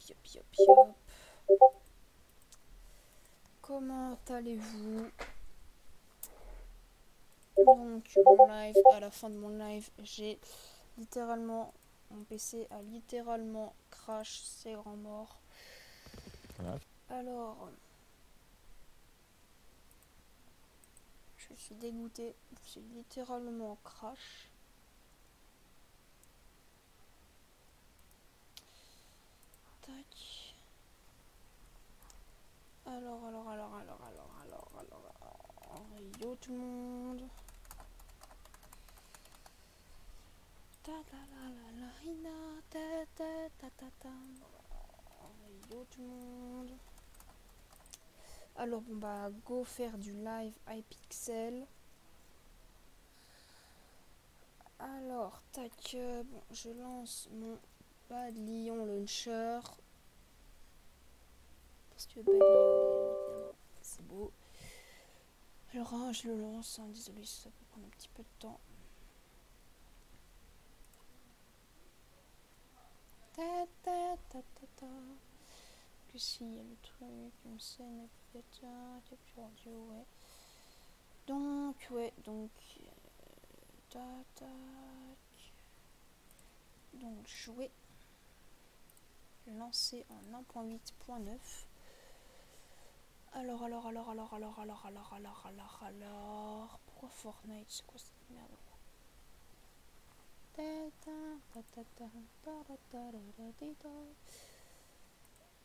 Yop. Comment allez-vous? Donc mon live, à la fin de mon live, j'ai littéralement, mon PC a littéralement crash, c'est grand mort. Alors, je suis dégoûtée, j'ai littéralement crash. Tac. Alors, yo tout le monde. Yo tout le monde. Alors bon bah go faire du live iPixel. Alors tac, bon je lance mon Bad Lion Launcher. Parce que Bad Lion évidemment c'est beau. Alors hein, je le lance, hein, désolé ça peut prendre un petit peu de temps. Que si il y a le truc, une scène, navigateur, capture audio, ouais. Donc tac. Donc jouer, lancer en 1.8.9. Alors, pourquoi Fortnite, c'est quoi cette merde?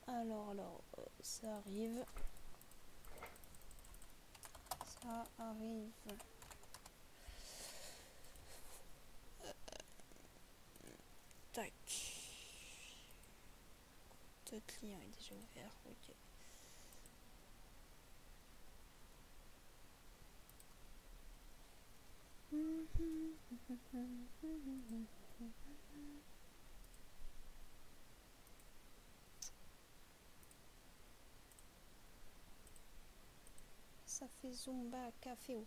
Alors, ça arrive. Tac. Le client est déjà ouvert, ok. Ça fait Zumba café.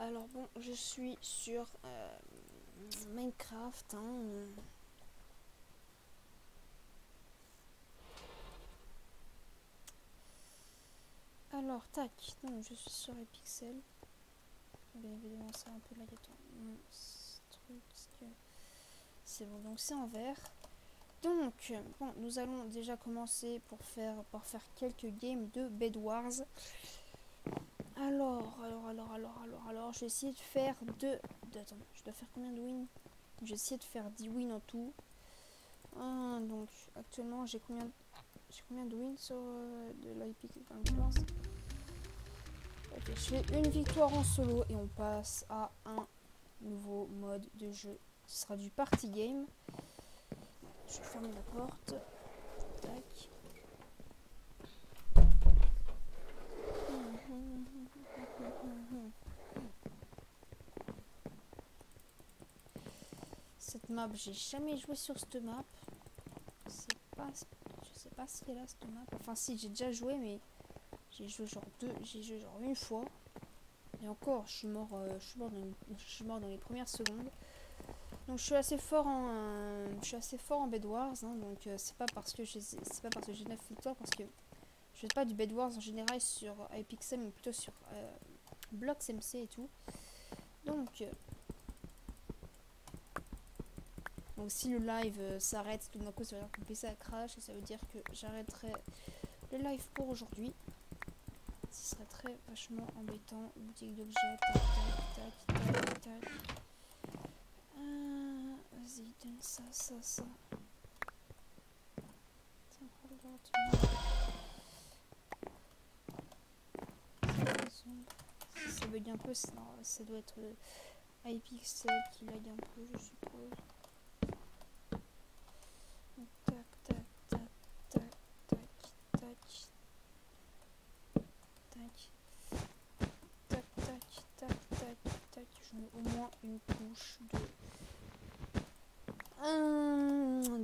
Alors bon, je suis sur Minecraft. Alors tac, donc je suis sur iPixel. Bien évidemment c'est un peu la truc. C'est bon, donc c'est en vert. Donc bon, nous allons déjà commencer par faire quelques games de Bed Wars. Alors, je vais essayer de faire attends, je dois faire combien de wins? Je vais essayer de faire 10 wins en tout. Donc, actuellement, j'ai combien de wins sur de l'IP Games? Ok, je fais une victoire en solo et on passe à un nouveau mode de jeu. Ce sera du party game. Je vais fermer la porte. Tac. Cette map, j'ai jamais joué sur cette map. Je sais pas si elle a cette map. Enfin si, j'ai déjà joué, mais j'ai joué genre une fois. Et encore, je suis mort dans les premières secondes. Donc je suis assez fort en Bed Wars, hein, donc c'est pas parce que j'ai 9 victoires, parce que je fais pas du Bed Wars en général sur iPixel, mais plutôt sur Blox MC et tout. Donc si le live s'arrête tout d'un coup, ça veut dire que mon PC a crash et ça veut dire que j'arrêterai le live pour aujourd'hui. Ce serait très vachement embêtant. Boutique d'objets, tac. Vas-y, donne ça. Ça bug un peu, ça doit être iPixel qui lag un peu, je suppose. Tac. Je mets au moins une couche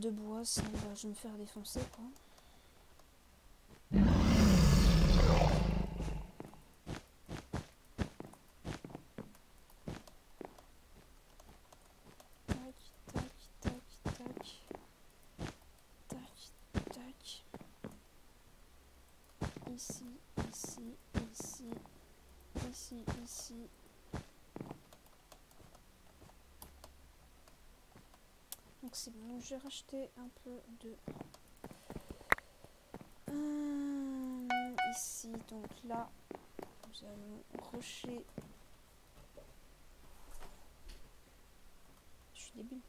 de bois, sinon je vais me faire défoncer quoi. ici, ici, ici, ici, ici. Donc c'est bon, j'ai racheté un peu de... ici, donc là, nous allons rusher. Je suis débile.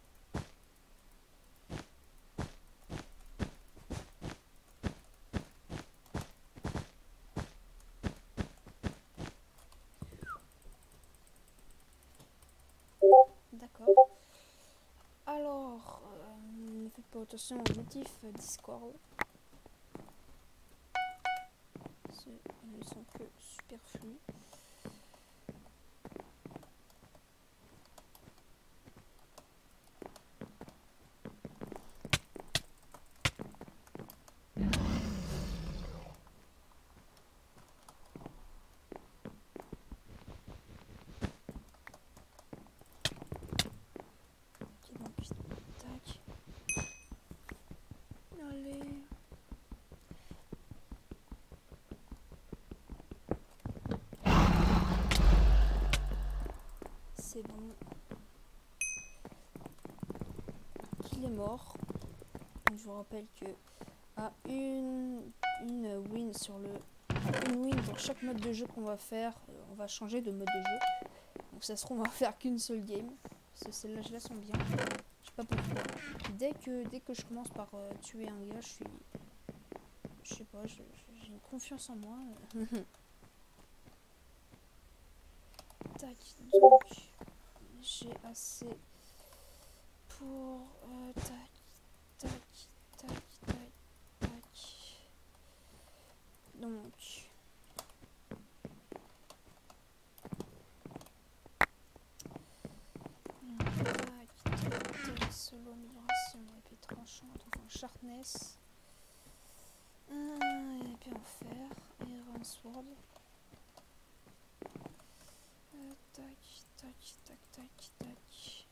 D'accord. Alors, ne faites pas attention aux motifs Discord. Ils ne sont que superflus. Ok, donc, tac. Allez. C'est bon. Qu'il est mort. Donc, je vous rappelle que à une win sur le... Une win pour chaque mode de jeu qu'on va faire, on va changer de mode de jeu. Donc ça se trouve on va faire qu'une seule game. Parce que celle-là je la sens bien. Je sais pas pourquoi. Dès que je commence par tuer un gars, je sais pas, j'ai une confiance en moi. Tac, donc j'ai assez pour tac, tac, tac, tac, tac. Donc solo amélioration, épée tranchante, enfin sharpness. Épée en fer, Iron Sword. Tac, tac, tac, tac, tac.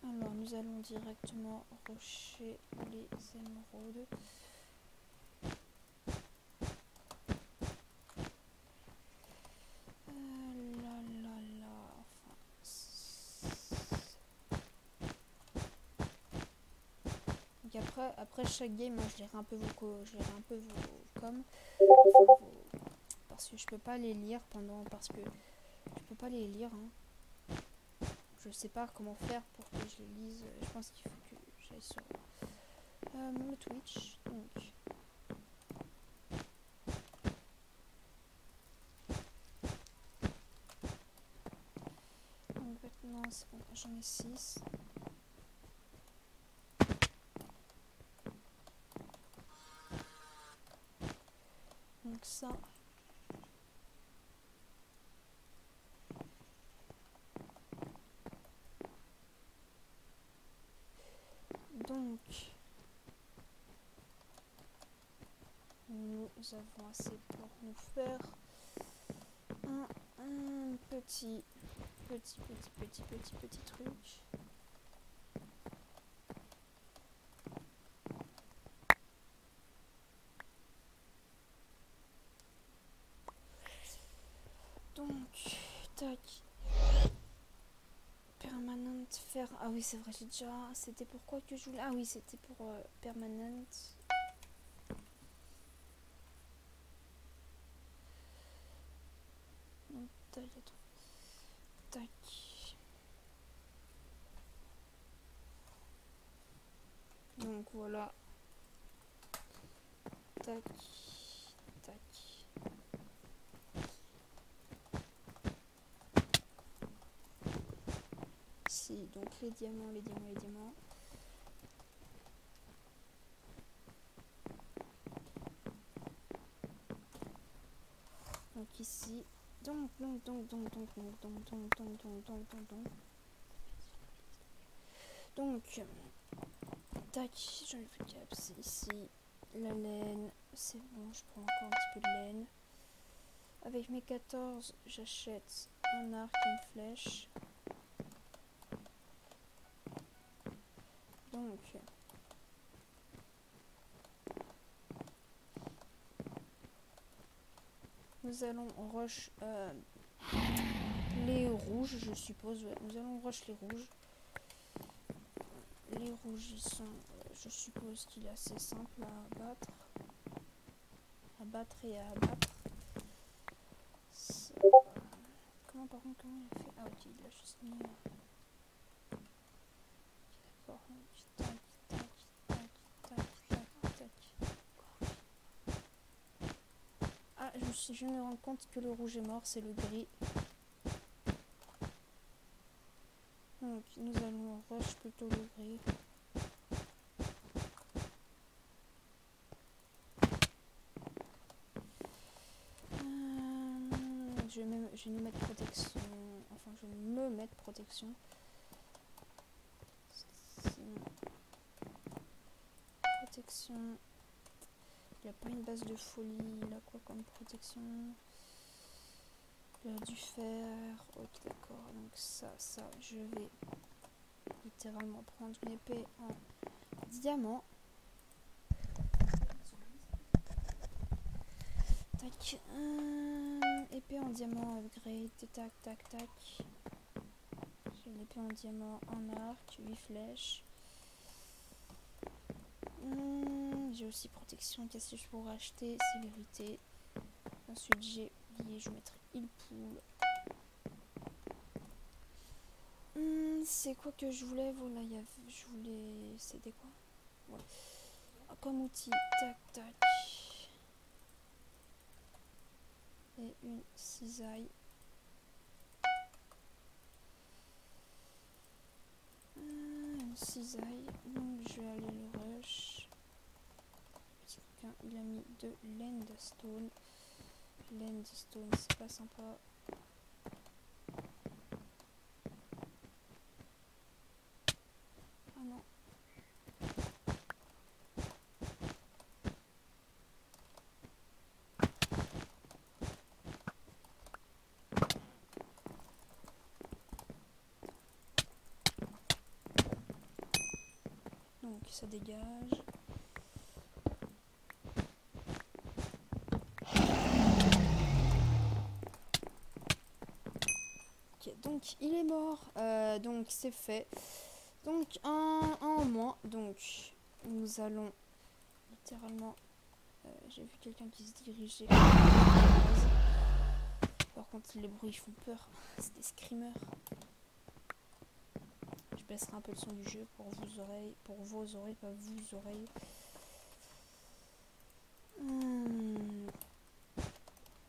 Alors nous allons directement rusher les émeraudes. Donc après chaque game, moi, je lirai un peu vos coms, enfin, parce que je peux pas les lire parce que je peux pas les lire. Hein. Je sais pas comment faire pour que je les lise. Je pense qu'il faut que j'aille sur mon Twitch. Donc maintenant, c'est bon, j'en ai 6. Donc ça. Donc nous avons assez pour nous faire un petit truc. Donc, tac. Permanent faire. Ah oui, c'est vrai, j'ai déjà. C'était pourquoi que je voulais. Ah oui, c'était pour permanent. Tac. Donc voilà. Tac. Tac. Ici, donc les diamants. Donc ici. Donc. Tac, j'enlève le cap, c'est ici. La laine, c'est bon, je prends encore un petit peu de laine. Avec mes 14, j'achète un arc et une flèche. Donc, Nous allons rush les rouges, je suppose. Ouais. Nous allons rush les rouges. Les rouges, ils sont... je suppose qu'il est assez simple à abattre. À battre et à abattre. Comment par contre, comment il a fait? Ah ok, il a juste mis... D'accord. Tac, tac, tac, tac, tac, tac. Ah, je viens de me rendre compte que le rouge est mort, c'est le gris. Donc nous allons rush plutôt le gris. Je vais nous mettre protection. Enfin, je vais me mettre protection. Protection. Il n'y a pas une base de folie. Il a quoi comme protection? Il a du fer. Ok, d'accord. Donc ça, je vais littéralement prendre une épée en diamant. Tac. Épée en diamant upgrade. Tac, tac, tac. J'ai une épée en diamant en arc. 8 flèches. J'ai aussi protection. Qu'est-ce que je pourrais acheter? Célérité. Ensuite, j'ai oublié. Je mettrai il pool. C'est quoi que je voulais? Voilà, je voulais... C'était quoi? Ouais. Comme outil. Tac, tac. Et une cisaille. Une cisaille. Donc je vais aller le rush. Petit coquin, il a mis de l'endstone. L'endstone, c'est pas sympa. Ah non. Donc ça dégage. Ok, donc il est mort. Donc c'est fait. Donc un en moins. Donc nous allons littéralement... j'ai vu quelqu'un qui se dirigeait. Par contre les bruits font peur. C'est des screamers. Je baisserai un peu le son du jeu pour vos oreilles. Pour vos oreilles, pas vos oreilles.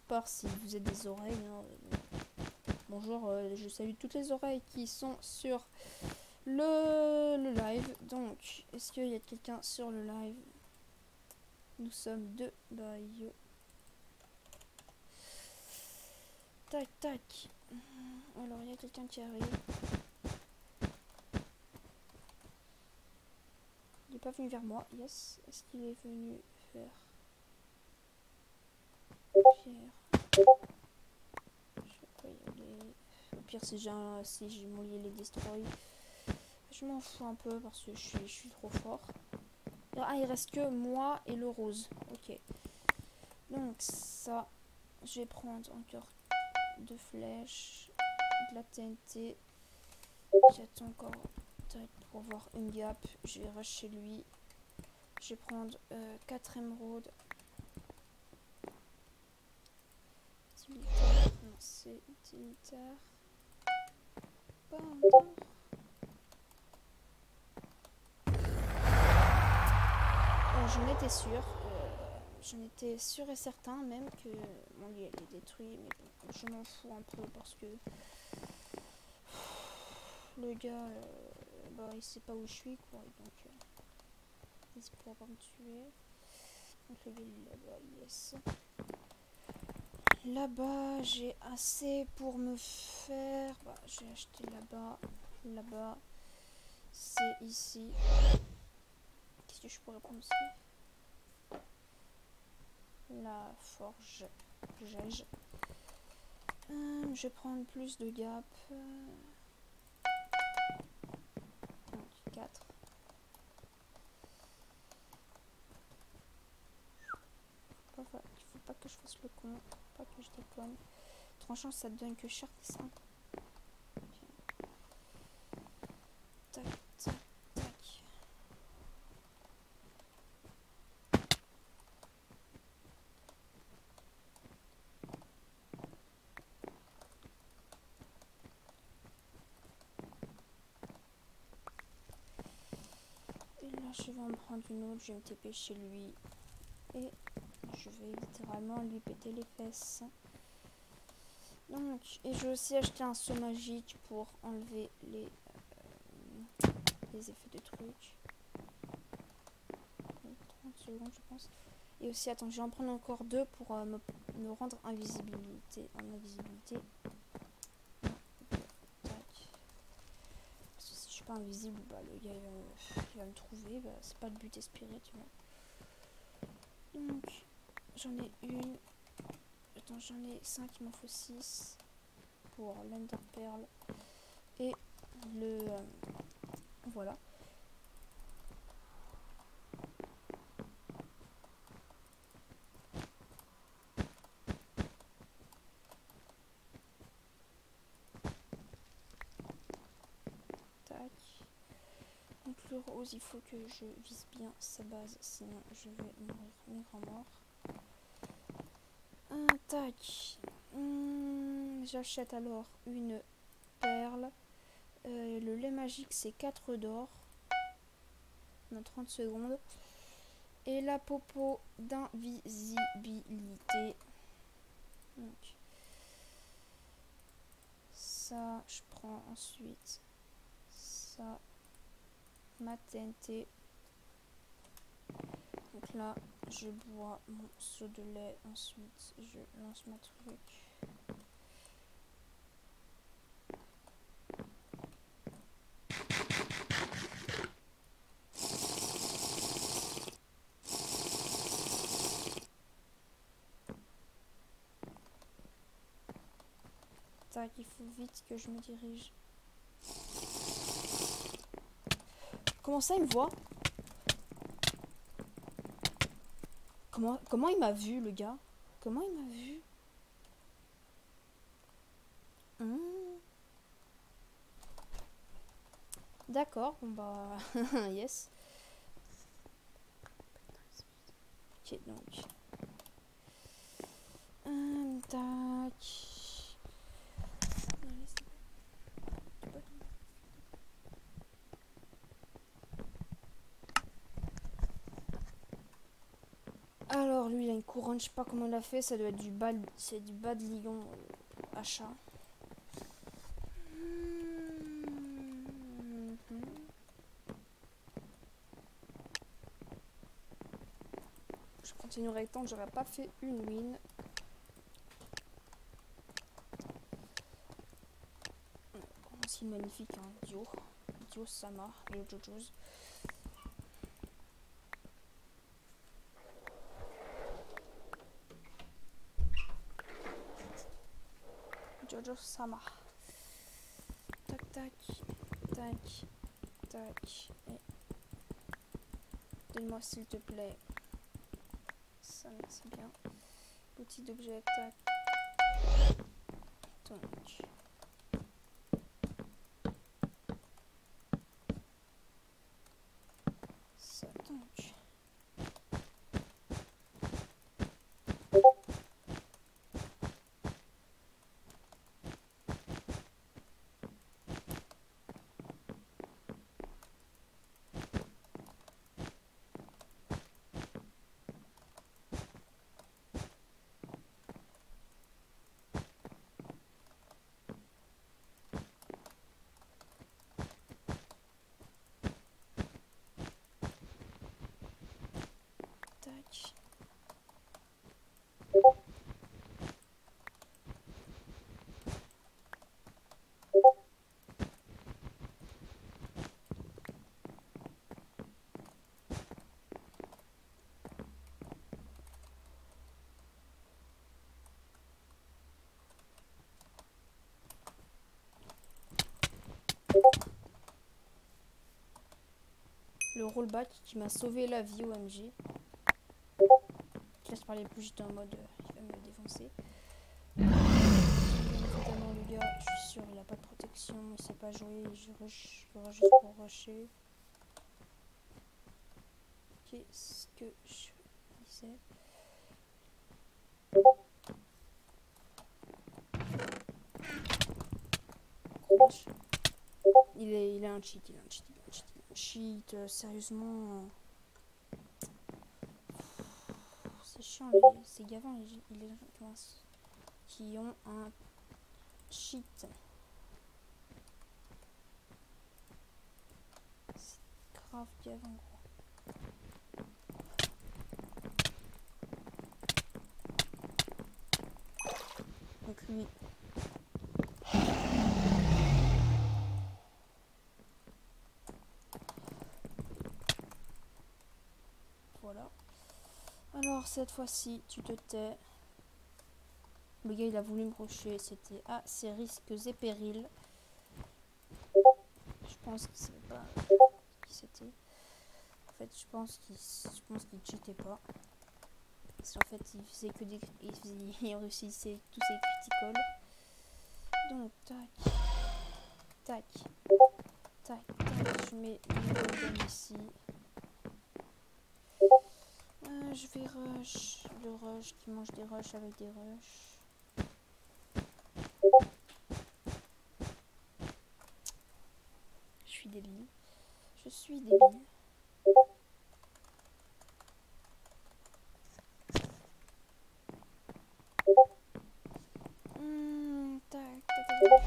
Par si vous êtes des oreilles. Hein. Bonjour, je salue toutes les oreilles qui sont sur le live. Donc, est-ce qu'il y a quelqu'un sur le live? Nous sommes deux. Bah, yo. Tac, tac. Alors, il y a quelqu'un qui arrive. Il n'est pas venu vers moi. Yes. Est-ce qu'il est venu vers Pierre? Je sais pas y aller. Au pire, si j'ai mon lié les destroy. Je m'en fous un peu parce que je suis trop fort. Ah, il reste que moi et le rose. Ok. Donc ça, je vais prendre encore 2 flèches, de la TNT. J'attends encore pour voir une gap. Je vais rush chez lui. Je vais prendre 4 émeraudes. Utilitaire. Non, c'est utilitaire. Pas encore. J'en étais sûre. J'en étais sûr et certain même que mon lit allait détruit, mais bon, je m'en fous un peu parce que le gars, bah, il sait pas où je suis, quoi, donc il pourra pas me tuer. Donc le gars il est là-bas, yes. Là-bas, j'ai assez pour me faire... Bah, j'ai acheté là-bas, là-bas, c'est ici. Qu'est-ce que je pourrais prendre aussi? La forge, j'age. Je vais prendre plus de gap. Donc 4. Il faut pas que je fasse le con. Pas que je déconne. Tranchant, ça te donne que cher, ça. Tac, tac, tac. Et là, je vais en prendre une autre. Je vais me TP chez lui. Et je vais littéralement lui péter les fesses. Donc, et je vais aussi acheter un seau magique pour enlever les effets de trucs. 30 secondes, je pense. Et aussi, attends, je vais en prendre encore deux pour me rendre invisibilité. En invisibilité. Tac. Parce que si je suis pas invisible, bah, le gars il va me trouver. Bah, c'est pas le but espéré, tu vois. Donc, j'en ai une. Attends, j'en ai 5, il m'en faut 6 pour l'Ender Pearl. Et le... voilà. Tac. Donc le rose, il faut que je vise bien sa base, sinon je vais mourir mes grands morts. Tac. J'achète alors une perle. Le lait magique, c'est 4 d'or. Dans 30 secondes. Et la popo d'invisibilité. Donc, ça, je prends ensuite ça, ma TNT. Donc là, je bois mon seau de lait. Ensuite, je lance ma truc. Tac, il faut vite que je me dirige. Comment ça, il me voit? Comment il m'a vu, le gars? Comment il m'a vu? D'accord, bon bah... yes. Ok, donc... tac... Alors lui il a une couronne, je sais pas comment il a fait, ça doit être du bas, c'est du bas de lion achat. Je continue rectangle, j'aurais pas fait une win. Aussi magnifique, hein, Dio Sama, le Jojo's. Jojo Sama. Tac, tac, tac, tac. Et donne-moi s'il te plaît. Ça, merci bien. Outil d'objet, tac. Donc. Ça, donc. Tac. Le rollback qui m'a sauvé la vie, OMG. Je laisse parler plus, j'étais en mode il va me défoncer. Bien évidemment, le gars, je suis sûr, il a pas de protection, il sait pas jouer, je rush juste pour rusher. Qu'est-ce que je disais? Crash. Il a un cheat, il a un cheat, il a un cheat, il a un cheat, sérieusement. C'est chiant, ces gavins, les gens qui ont un cheat. C'est grave gavin, gros. Donc lui. Voilà. Alors cette fois-ci, tu te tais. Le gars il a voulu me rusher, c'était à ses risques et périls. Je pense qu'il savait pas qui c'était. En fait, je pense qu'il cheatait pas. Parce qu'en fait, il faisait que des... Il réussissait tous ses criticals. Donc, tac. Tac. Tac, tac. Je mets une golden ici. Je vais rush. Le rush qui mange des rushs avec des rushs. Je suis débile. Je suis débile. Tac, tac, tac.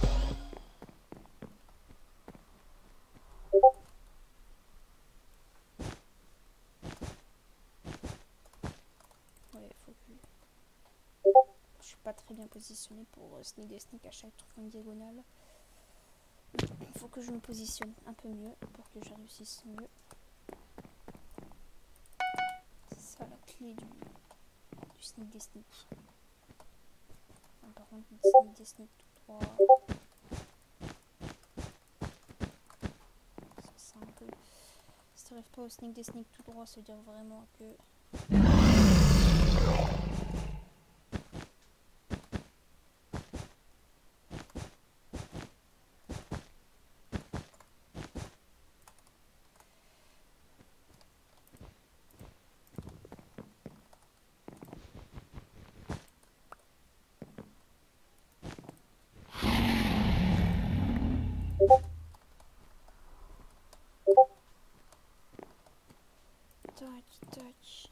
Ouais, faut que... Je suis pas très bien positionnée pour sneak des sneak à chaque truc en diagonale. Il faut que je me positionne un peu mieux pour que je réussisse mieux. C'est ça la clé du sneak des sneak. Par contre, sneak des sneak tout droit. Ça un peu. Si t'arrives pas au sneak des sneak tout droit, ça veut dire vraiment que. Tac, tac.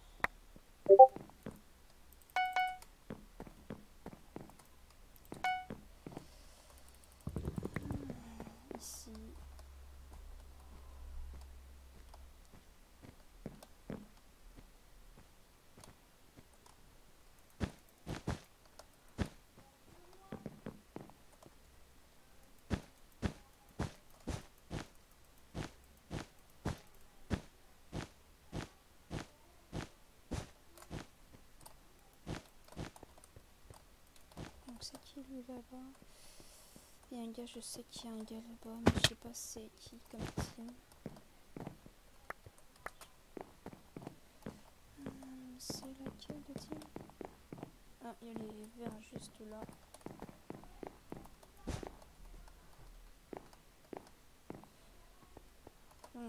Ici. Donc c'est qui lui là-bas? Il y a un gars, je sais qu'il y a un gars là-bas, mais je sais pas c'est qui comme team. C'est laquelle de team? Ah, il y a les verts juste là. Donc...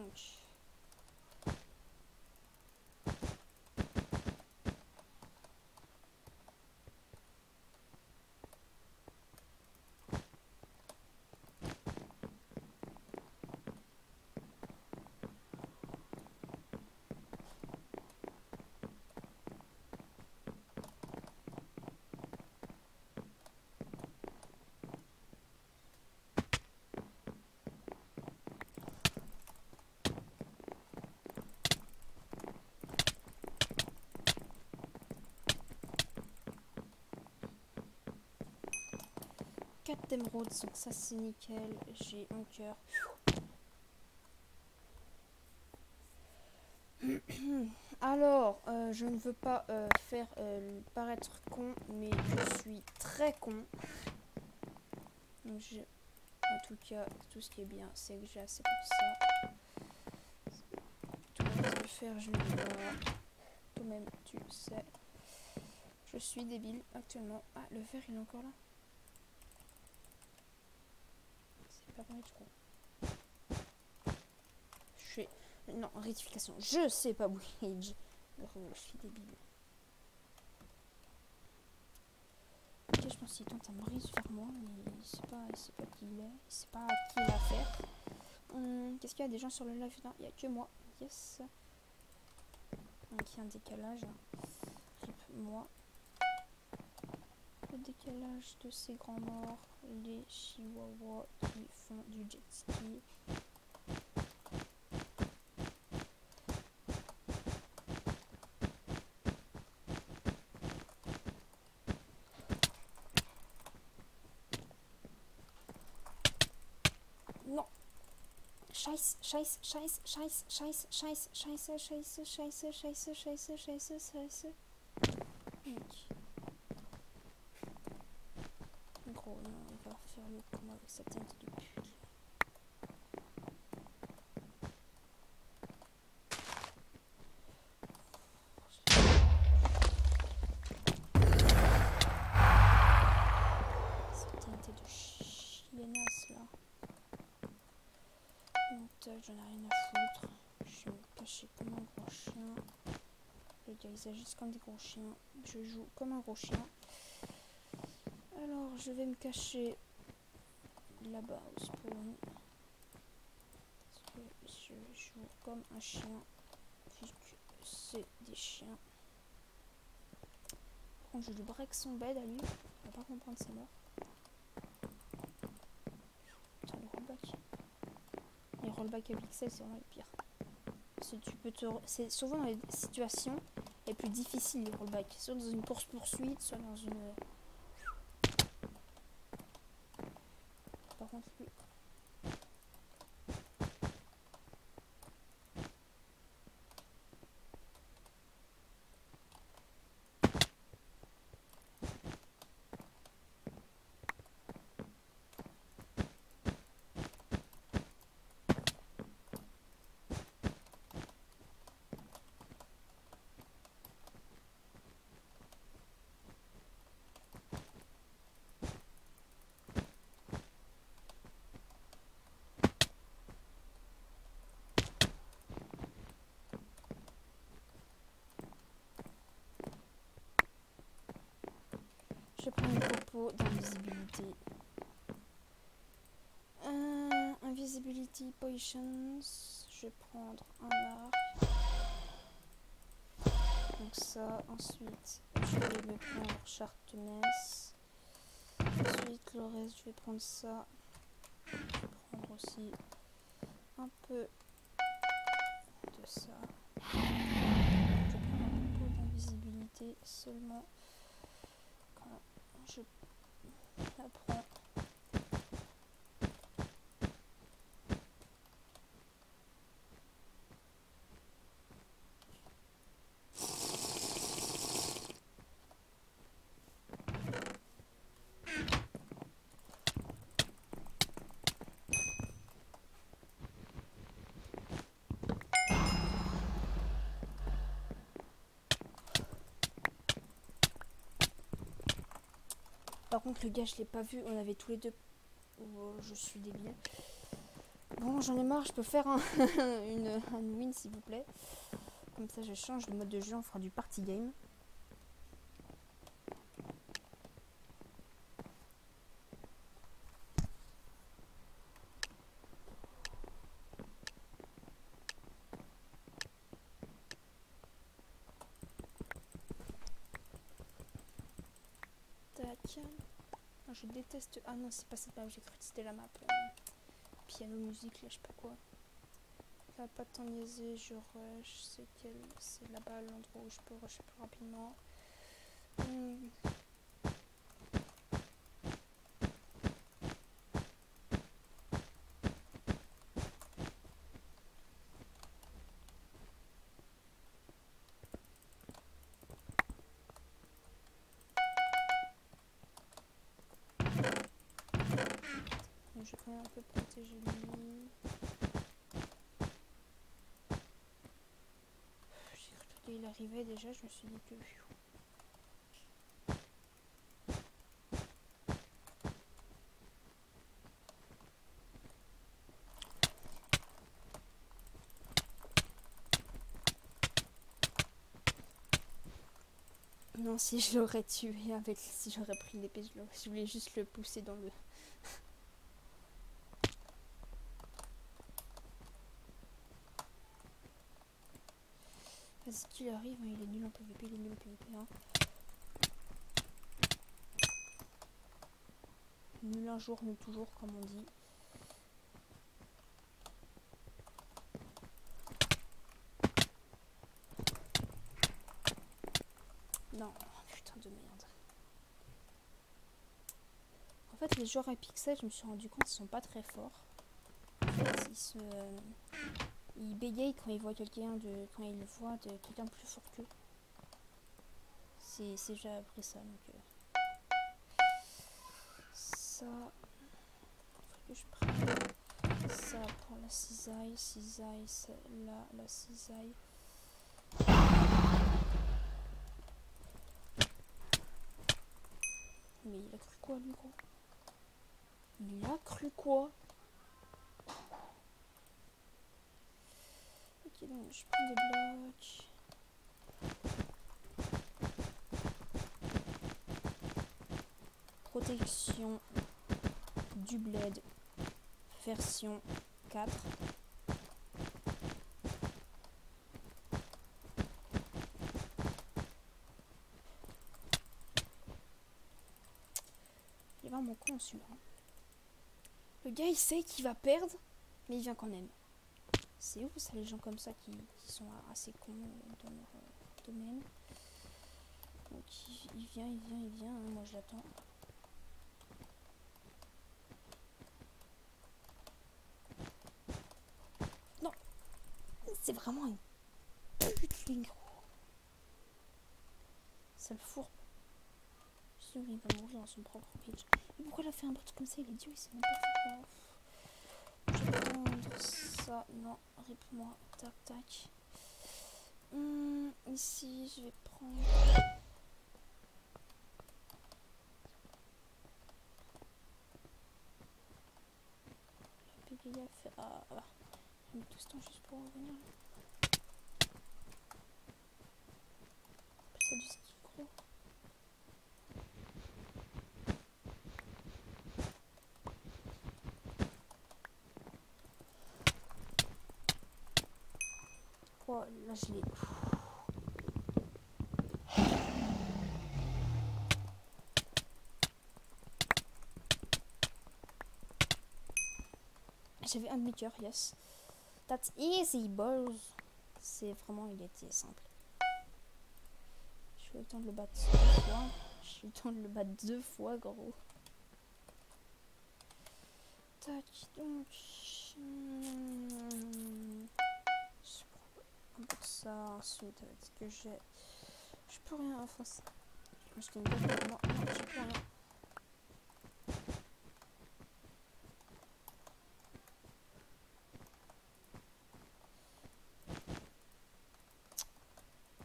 Quatre d'émeraudes, donc ça c'est nickel. J'ai un cœur. Alors, je ne veux pas faire paraître con, mais je suis très con. Donc en tout cas, tout ce qui est bien, c'est que j'ai assez pour ça. Tout le reste de faire, je ne veux pas. Toi-même, tu sais. Je suis débile actuellement. Ah, le verre il est encore là. C'est pas vrai du coup. Je suis... Non, rectification. Je sais pas bridge. Je suis débile. Ok, je pense qu'il tente à me rise vers moi, mais il sait pas qui il est. Il sait pas à qui il a affaire. Qu'est-ce qu'il y a des gens sur le live? Non, il y a que moi. Yes. Donc il y a un décalage. Rip moi. Le décalage de ces grands morts, les chihuahuas qui font du jet ski. Non. Scheiße, scheiße, scheiße, scheiße, scheiße, scheiße, scheiße, scheiße, scheiße, scheiße, scheiße, scheiße, scheiße. Gros, non, il va faire le con avec sa tête de pute. Cette tête de chiennasse là. J'en ai rien à foutre. Je vais me cacher comme un gros chien. Les gars, ils agissent comme des gros chiens. Je joue comme un gros chien. Alors, je vais me cacher là-bas au spawn. Parce que je joue comme un chien. Vu que c'est des chiens. Quand je lui break son bed à lui, il va pas comprendre sa mort. Putain, le rollback. Les rollbacks à pixels, c'est vraiment le pire. C'est souvent dans les situations les plus difficiles, les rollbacks. Soit dans une course-poursuite, soit dans une... Par contre, lui... Je prends une copo d'invisibilité. Invisibility Potions. Je vais prendre un arc. Donc ça, ensuite, je vais me prendre Sharpness. Ensuite, le reste, je vais prendre ça. Je vais prendre aussi un peu de ça. Je prends un peu d'invisibilité seulement quand je la prends. Par contre, le gars, je l'ai pas vu. On avait tous les deux. Oh, je suis débile. Bon, j'en ai marre. Je peux faire un win, s'il vous plaît. Comme ça, je change le mode de jeu. On fera du party game. Tac. Je déteste... Ah non, c'est pas cette map, j'ai cru que c'était la map. Piano, musique, là, je sais pas quoi. Là, pas de temps niaisé, je rush. C'est là-bas l'endroit où je peux rusher plus rapidement. Je vais quand même un peu protéger lui. J'ai cru qu'il arrivait déjà, je me suis dit que... Non, si je l'aurais tué avec... Si j'aurais pris l'épée, je voulais juste le pousser dans le... Vas-y, qu'il arrive, hein, il est nul en PVP, il est nul en PVP. Hein. Nul un jour, nul toujours, comme on dit. Non, putain de merde. En fait, les joueurs à pixels, je me suis rendu compte, ils sont pas très forts. En fait, ils bégayent quand ils voient quelqu'un de... Quand ils voient de quelqu'un de plus fort qu'eux. C'est j'ai appris ça, donc... Ça... Faut que je prenne ça pour la cisaille, là, la cisaille. Mais il a cru quoi, lui, gros? Il a cru quoi? Ok, donc je prends des blocs. Protection du bled version 4. Il est vraiment con celui-là. Le gars il sait qu'il va perdre, mais il vient quand même. C'est où ça les gens comme ça qui sont assez cons dans leur domaine. Donc il vient, hein, moi je l'attends. Non, c'est vraiment une pute ligne gros. Ça le fourbe. Je suis sûr qu'il va mourir dans son propre pitch. Mais pourquoi il a fait un bot comme ça? Il est idiot, il sait même pas faire. Je vais prendre ça. Non, rip-moi. Tac, tac. Ici, je vais prendre... La pégaya fait... Ah, bah. J'ai mis tout ce temps juste pour revenir. C'est du ski gros. Oh, là je l'ai. J'avais un demi-cœur, yes. That's easy, boys. C'est vraiment, il était simple. J'ai eu le temps de le battre 2 fois. J'ai eu le temps de le battre 2 fois, gros. Tac, donc. Je prends un peu de ça. Ensuite, avec ce que j'ai. Je peux rien, enfin. Je t'ai une bête pour moi. Non, je peux rien.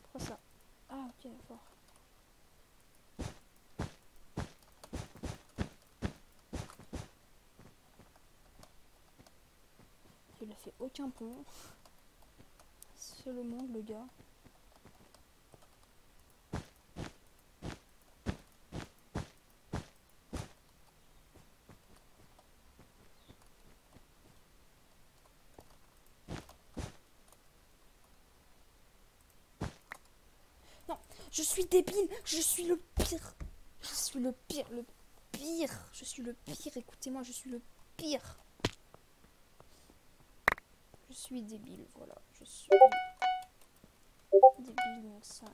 Pourquoi ça? Ah, ok, d'accord. Il a fait aucun pont. C'est le monde, le gars. Non, je suis débile. Je suis le pire. Je suis le pire. Je suis le pire. Écoutez-moi, je suis le pire. Je suis débile, voilà. Je suis débile, donc ça.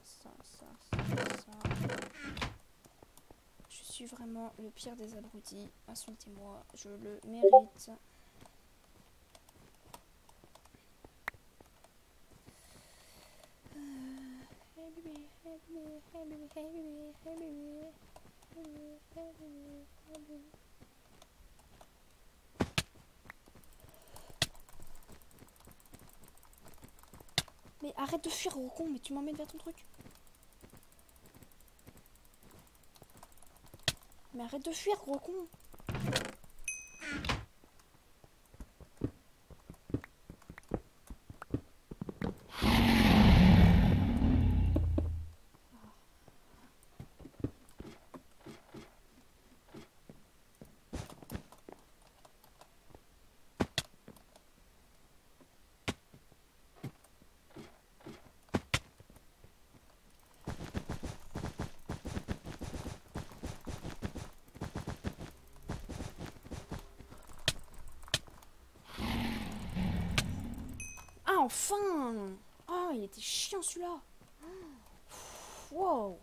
Je suis vraiment le pire des abrutis. Insultez-moi, je le mérite. Mais arrête de fuir, gros con, mais tu m'emmènes vers ton truc. Mais arrête de fuir, gros con. enfin! Ah, il était chiant celui-là. Wow.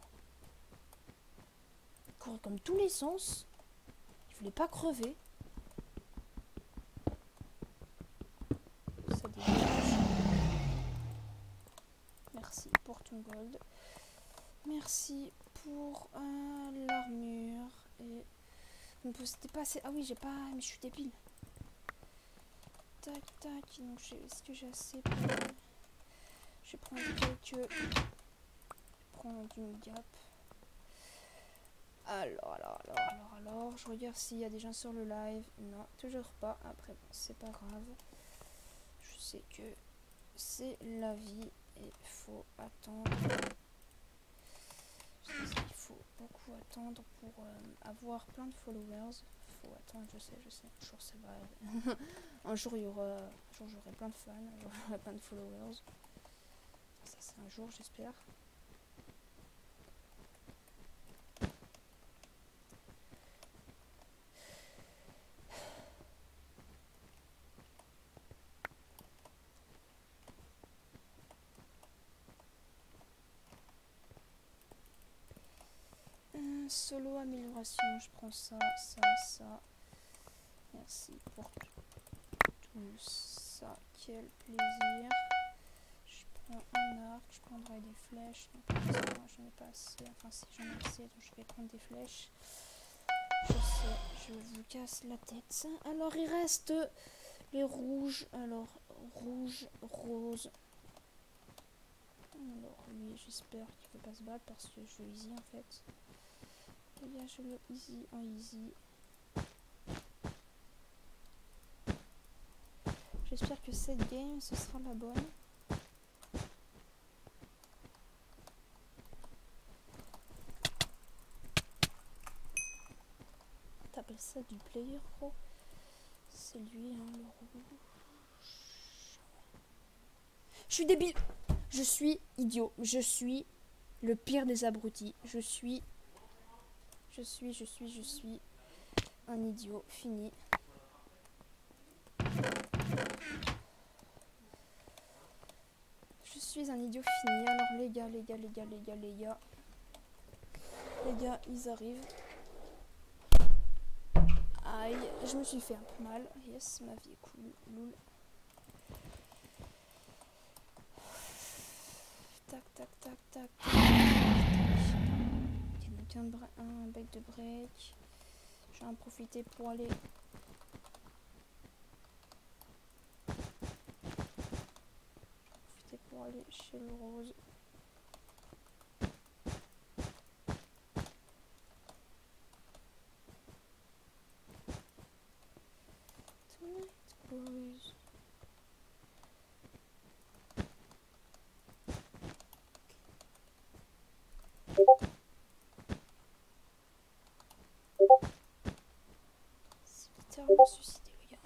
Il courait comme tous les sens. Il voulait pas crever. Ça dégage. Merci pour ton gold. Merci pour l'armure. Et... c'était pas assez... Ah oui, j'ai pas... Mais je suis débile. Tac, tac. Donc, est-ce que j'ai assez pour... Je vais prendre quelques... Je vais prendre du gap. Alors, je regarde s'il y a des gens sur le live. Non, toujours pas. Après, bon, c'est pas grave. Je sais que c'est la vie et il faut attendre. Il faut beaucoup attendre pour avoir plein de followers. Faut attendre, je sais. Un jour, ça va. Un jour, j'aurai plein de fans. Un jour, j'aurai plein de followers. Ça, c'est un jour, j'espère. Solo amélioration, je prends ça. Merci pour tout ça, quel plaisir. Je prends un arc, je prendrai des flèches. Donc moi j'en ai pas assez, enfin si j'en ai assez, donc je vais prendre des flèches. Je sais, je vous casse la tête. Alors il reste les rouges, alors rouge, rose. Alors lui j'espère qu'il ne peut pas se battre parce que je joue easy en fait. Les gars, je joue easy en easy. J'espère que cette game ce sera la bonne. T'appelles ça du player pro? C'est lui, hein, le rouge. Je suis débile. Je suis idiot. Je suis le pire des abrutis. Je suis un idiot. Fini. Je suis un idiot fini. Alors les gars. Les gars, ils arrivent. Aïe, je me suis fait un peu mal. Yes, ma vie est cool. Loul. Tac. Il y en a un bec de break. Je vais en profiter pour aller... chez le rose. Boys. C'est littéralement suicidé, les gars.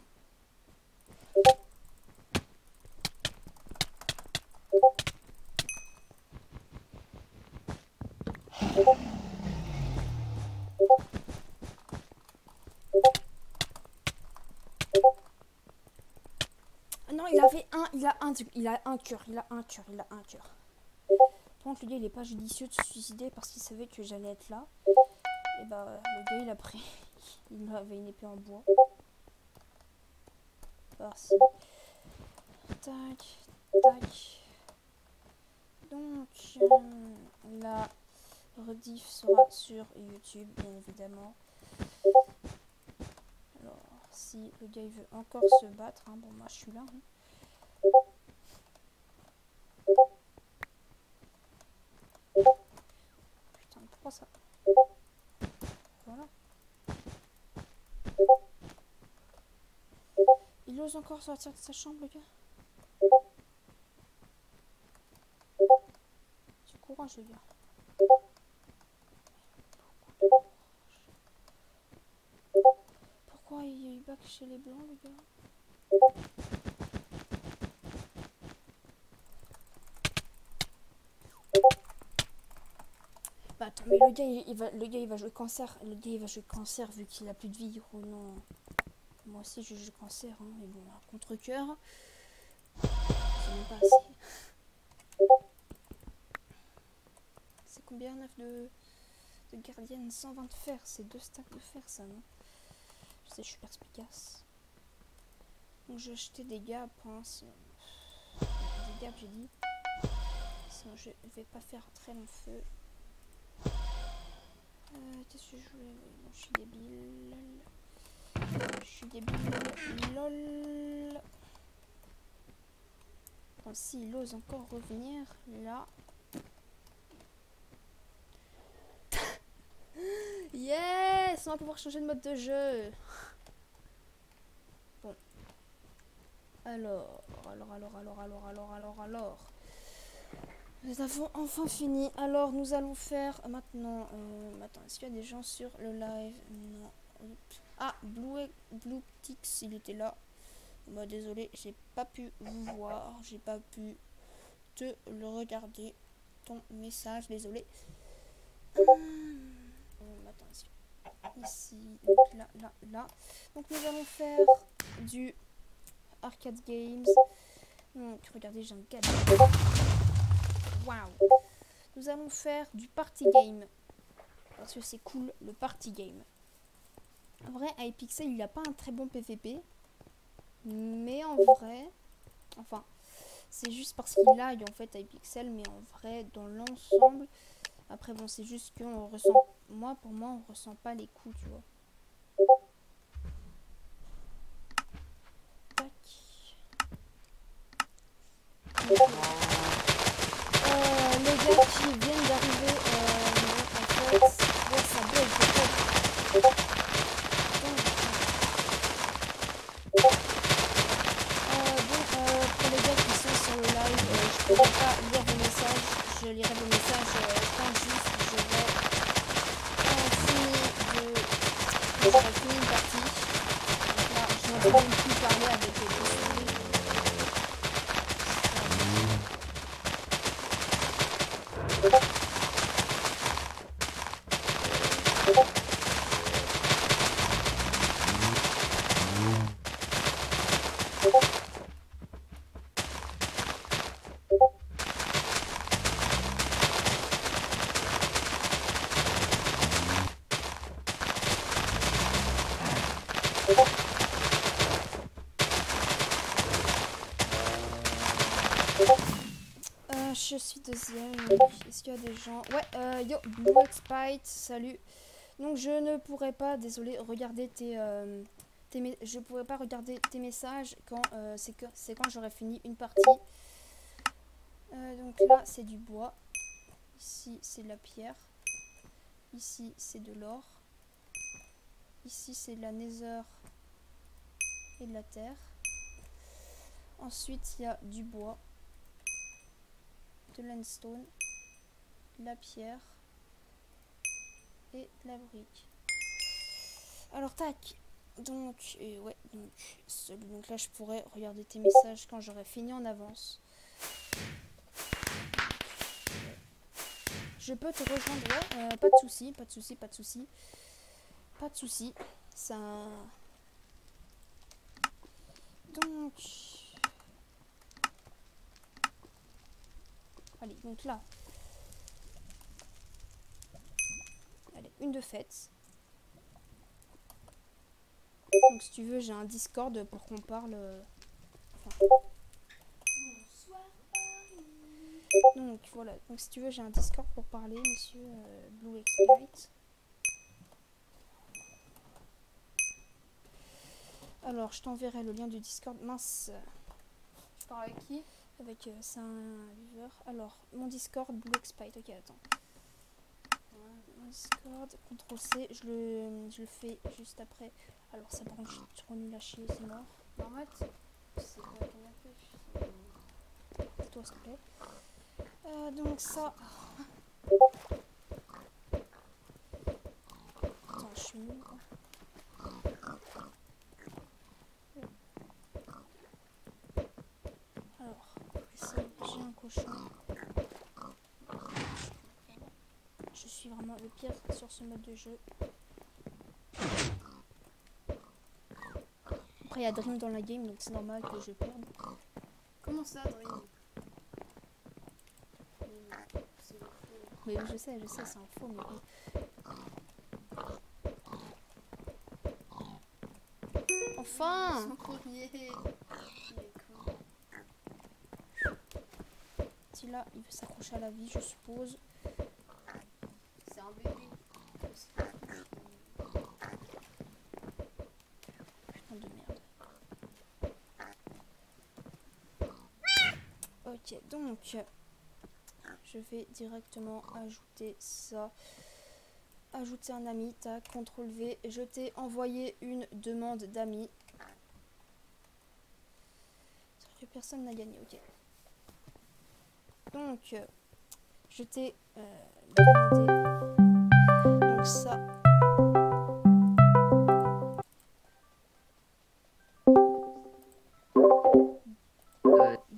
Non, il a un cœur. Par contre, le gars, il est pas judicieux de se suicider parce qu'il savait que j'allais être là. Et bah, le gars, il a pris... Il avait une épée en bois. Par-ci. Tac. Donc, la rediff sera sur YouTube, bien évidemment. Alors, si le gars, il veut encore se battre, hein, bon, moi, je suis là, hein. Putain, pourquoi ça? Voilà. Il ose encore sortir de sa chambre, le gars. Du courage, le gars. Pourquoi il back chez les blancs, le gars? Bah attends, mais le gars il va jouer cancer. Le gars il va jouer cancer vu qu'il a plus de vie. Oh non. Moi aussi je joue cancer, hein, mais bon, contre-cœur. c'est même pas assez. C'est combien 9 de gardienne? 120 de fer, c'est 2 stacks de fer ça, non? Je sais, je suis perspicace. Donc j'ai acheté des gaps, hein, des gaps j'ai dit. Sinon je vais pas faire très long feu. Qu'est-ce que je voulais? Non, je suis débile. Je suis débile. LOL. Bon, s'il ose encore revenir là. Yes! On va pouvoir changer de mode de jeu. Bon. Alors. Nous avons enfin fini. Alors, nous allons faire maintenant. Attends, est-ce qu'il y a des gens sur le live? Non. Ah, Bluetix, il était là. Bah, désolé, j'ai pas pu vous voir. J'ai pas pu te le regarder. Ton message, désolé. Attends, ici, donc là. Donc, nous allons faire du arcade games. Donc, regardez, j'ai un gadget. Waouh! Nous allons faire du party game. Parce que c'est cool, le party game. En vrai, Hypixel, il n'a pas un très bon PVP. Mais en vrai... Enfin, c'est juste parce qu'il lag, en fait, Hypixel. Mais en vrai, dans l'ensemble... Après, bon, c'est juste qu'on ressent... Pour moi, on ressent pas les coups, tu vois. Tac. Les gars qui viennent d'arriver, en fait, ouais, ça bug, pour les gars qui sont sur le live, je ne pourrai pas lire vos messages, je lirai vos messages quand juste j'aurai fini une partie. Donc là, je n'entends même plus parler avec les souris. Je suis deuxième. Est-ce qu'il y a des gens? Ouais, yo, BlueXpite, salut. Donc je ne pourrais pas, désolé, regarder je pourrais pas regarder tes messages quand c'est quand j'aurai fini une partie. Donc là, c'est du bois. Ici, c'est de la pierre. Ici, c'est de l'or. Ici, c'est de la nether et de la terre. Ensuite, il y a du bois, de l'endstone, de la pierre et de la brique. Alors, tac. Donc, ouais, donc là, je pourrais regarder tes messages quand j'aurai fini en avance. Je peux te rejoindre, ouais, pas de souci, pas de souci, pas de souci. Pas de souci. Ça... Donc... Allez, donc là. Allez, une de faite. Donc si tu veux, j'ai un Discord pour qu'on parle... Donc voilà, donc si tu veux, j'ai un Discord pour parler, monsieur BlueXpite. Alors, je t'enverrai le lien du Discord. Mince. Je parle avec qui? Avec c'est un viewer. Alors, mon Discord, BlueXpite. Ok, attends. Mon Discord, CTRL-C. Je le fais juste après. Alors, ça par contre, je suis trop nul à chier, c'est mort. Mohamed, c'est quoi ton affiche? Toi, s'il te plaît. Donc, ça. Attends, je suis nul. Alors, ici, j'ai un cochon. Je suis vraiment le pire sur ce mode de jeu. Après, il y a Dream dans la game, donc c'est normal que je perde. Comment Comment ça, Adrien? C'est faux. Mais je sais, c'est un faux, mais oui. Enfin! Son courrier. Il est con. Si là, il veut s'accrocher à la vie, je suppose. C'est un bébé. Putain de merde. Ok, donc je vais directement ajouter ça. Ajouter un ami, tac, CTRL V. Je t'ai envoyé une demande d'amis. C'est vrai que personne n'a gagné, ok. Donc, je t'ai demandé. Donc ça.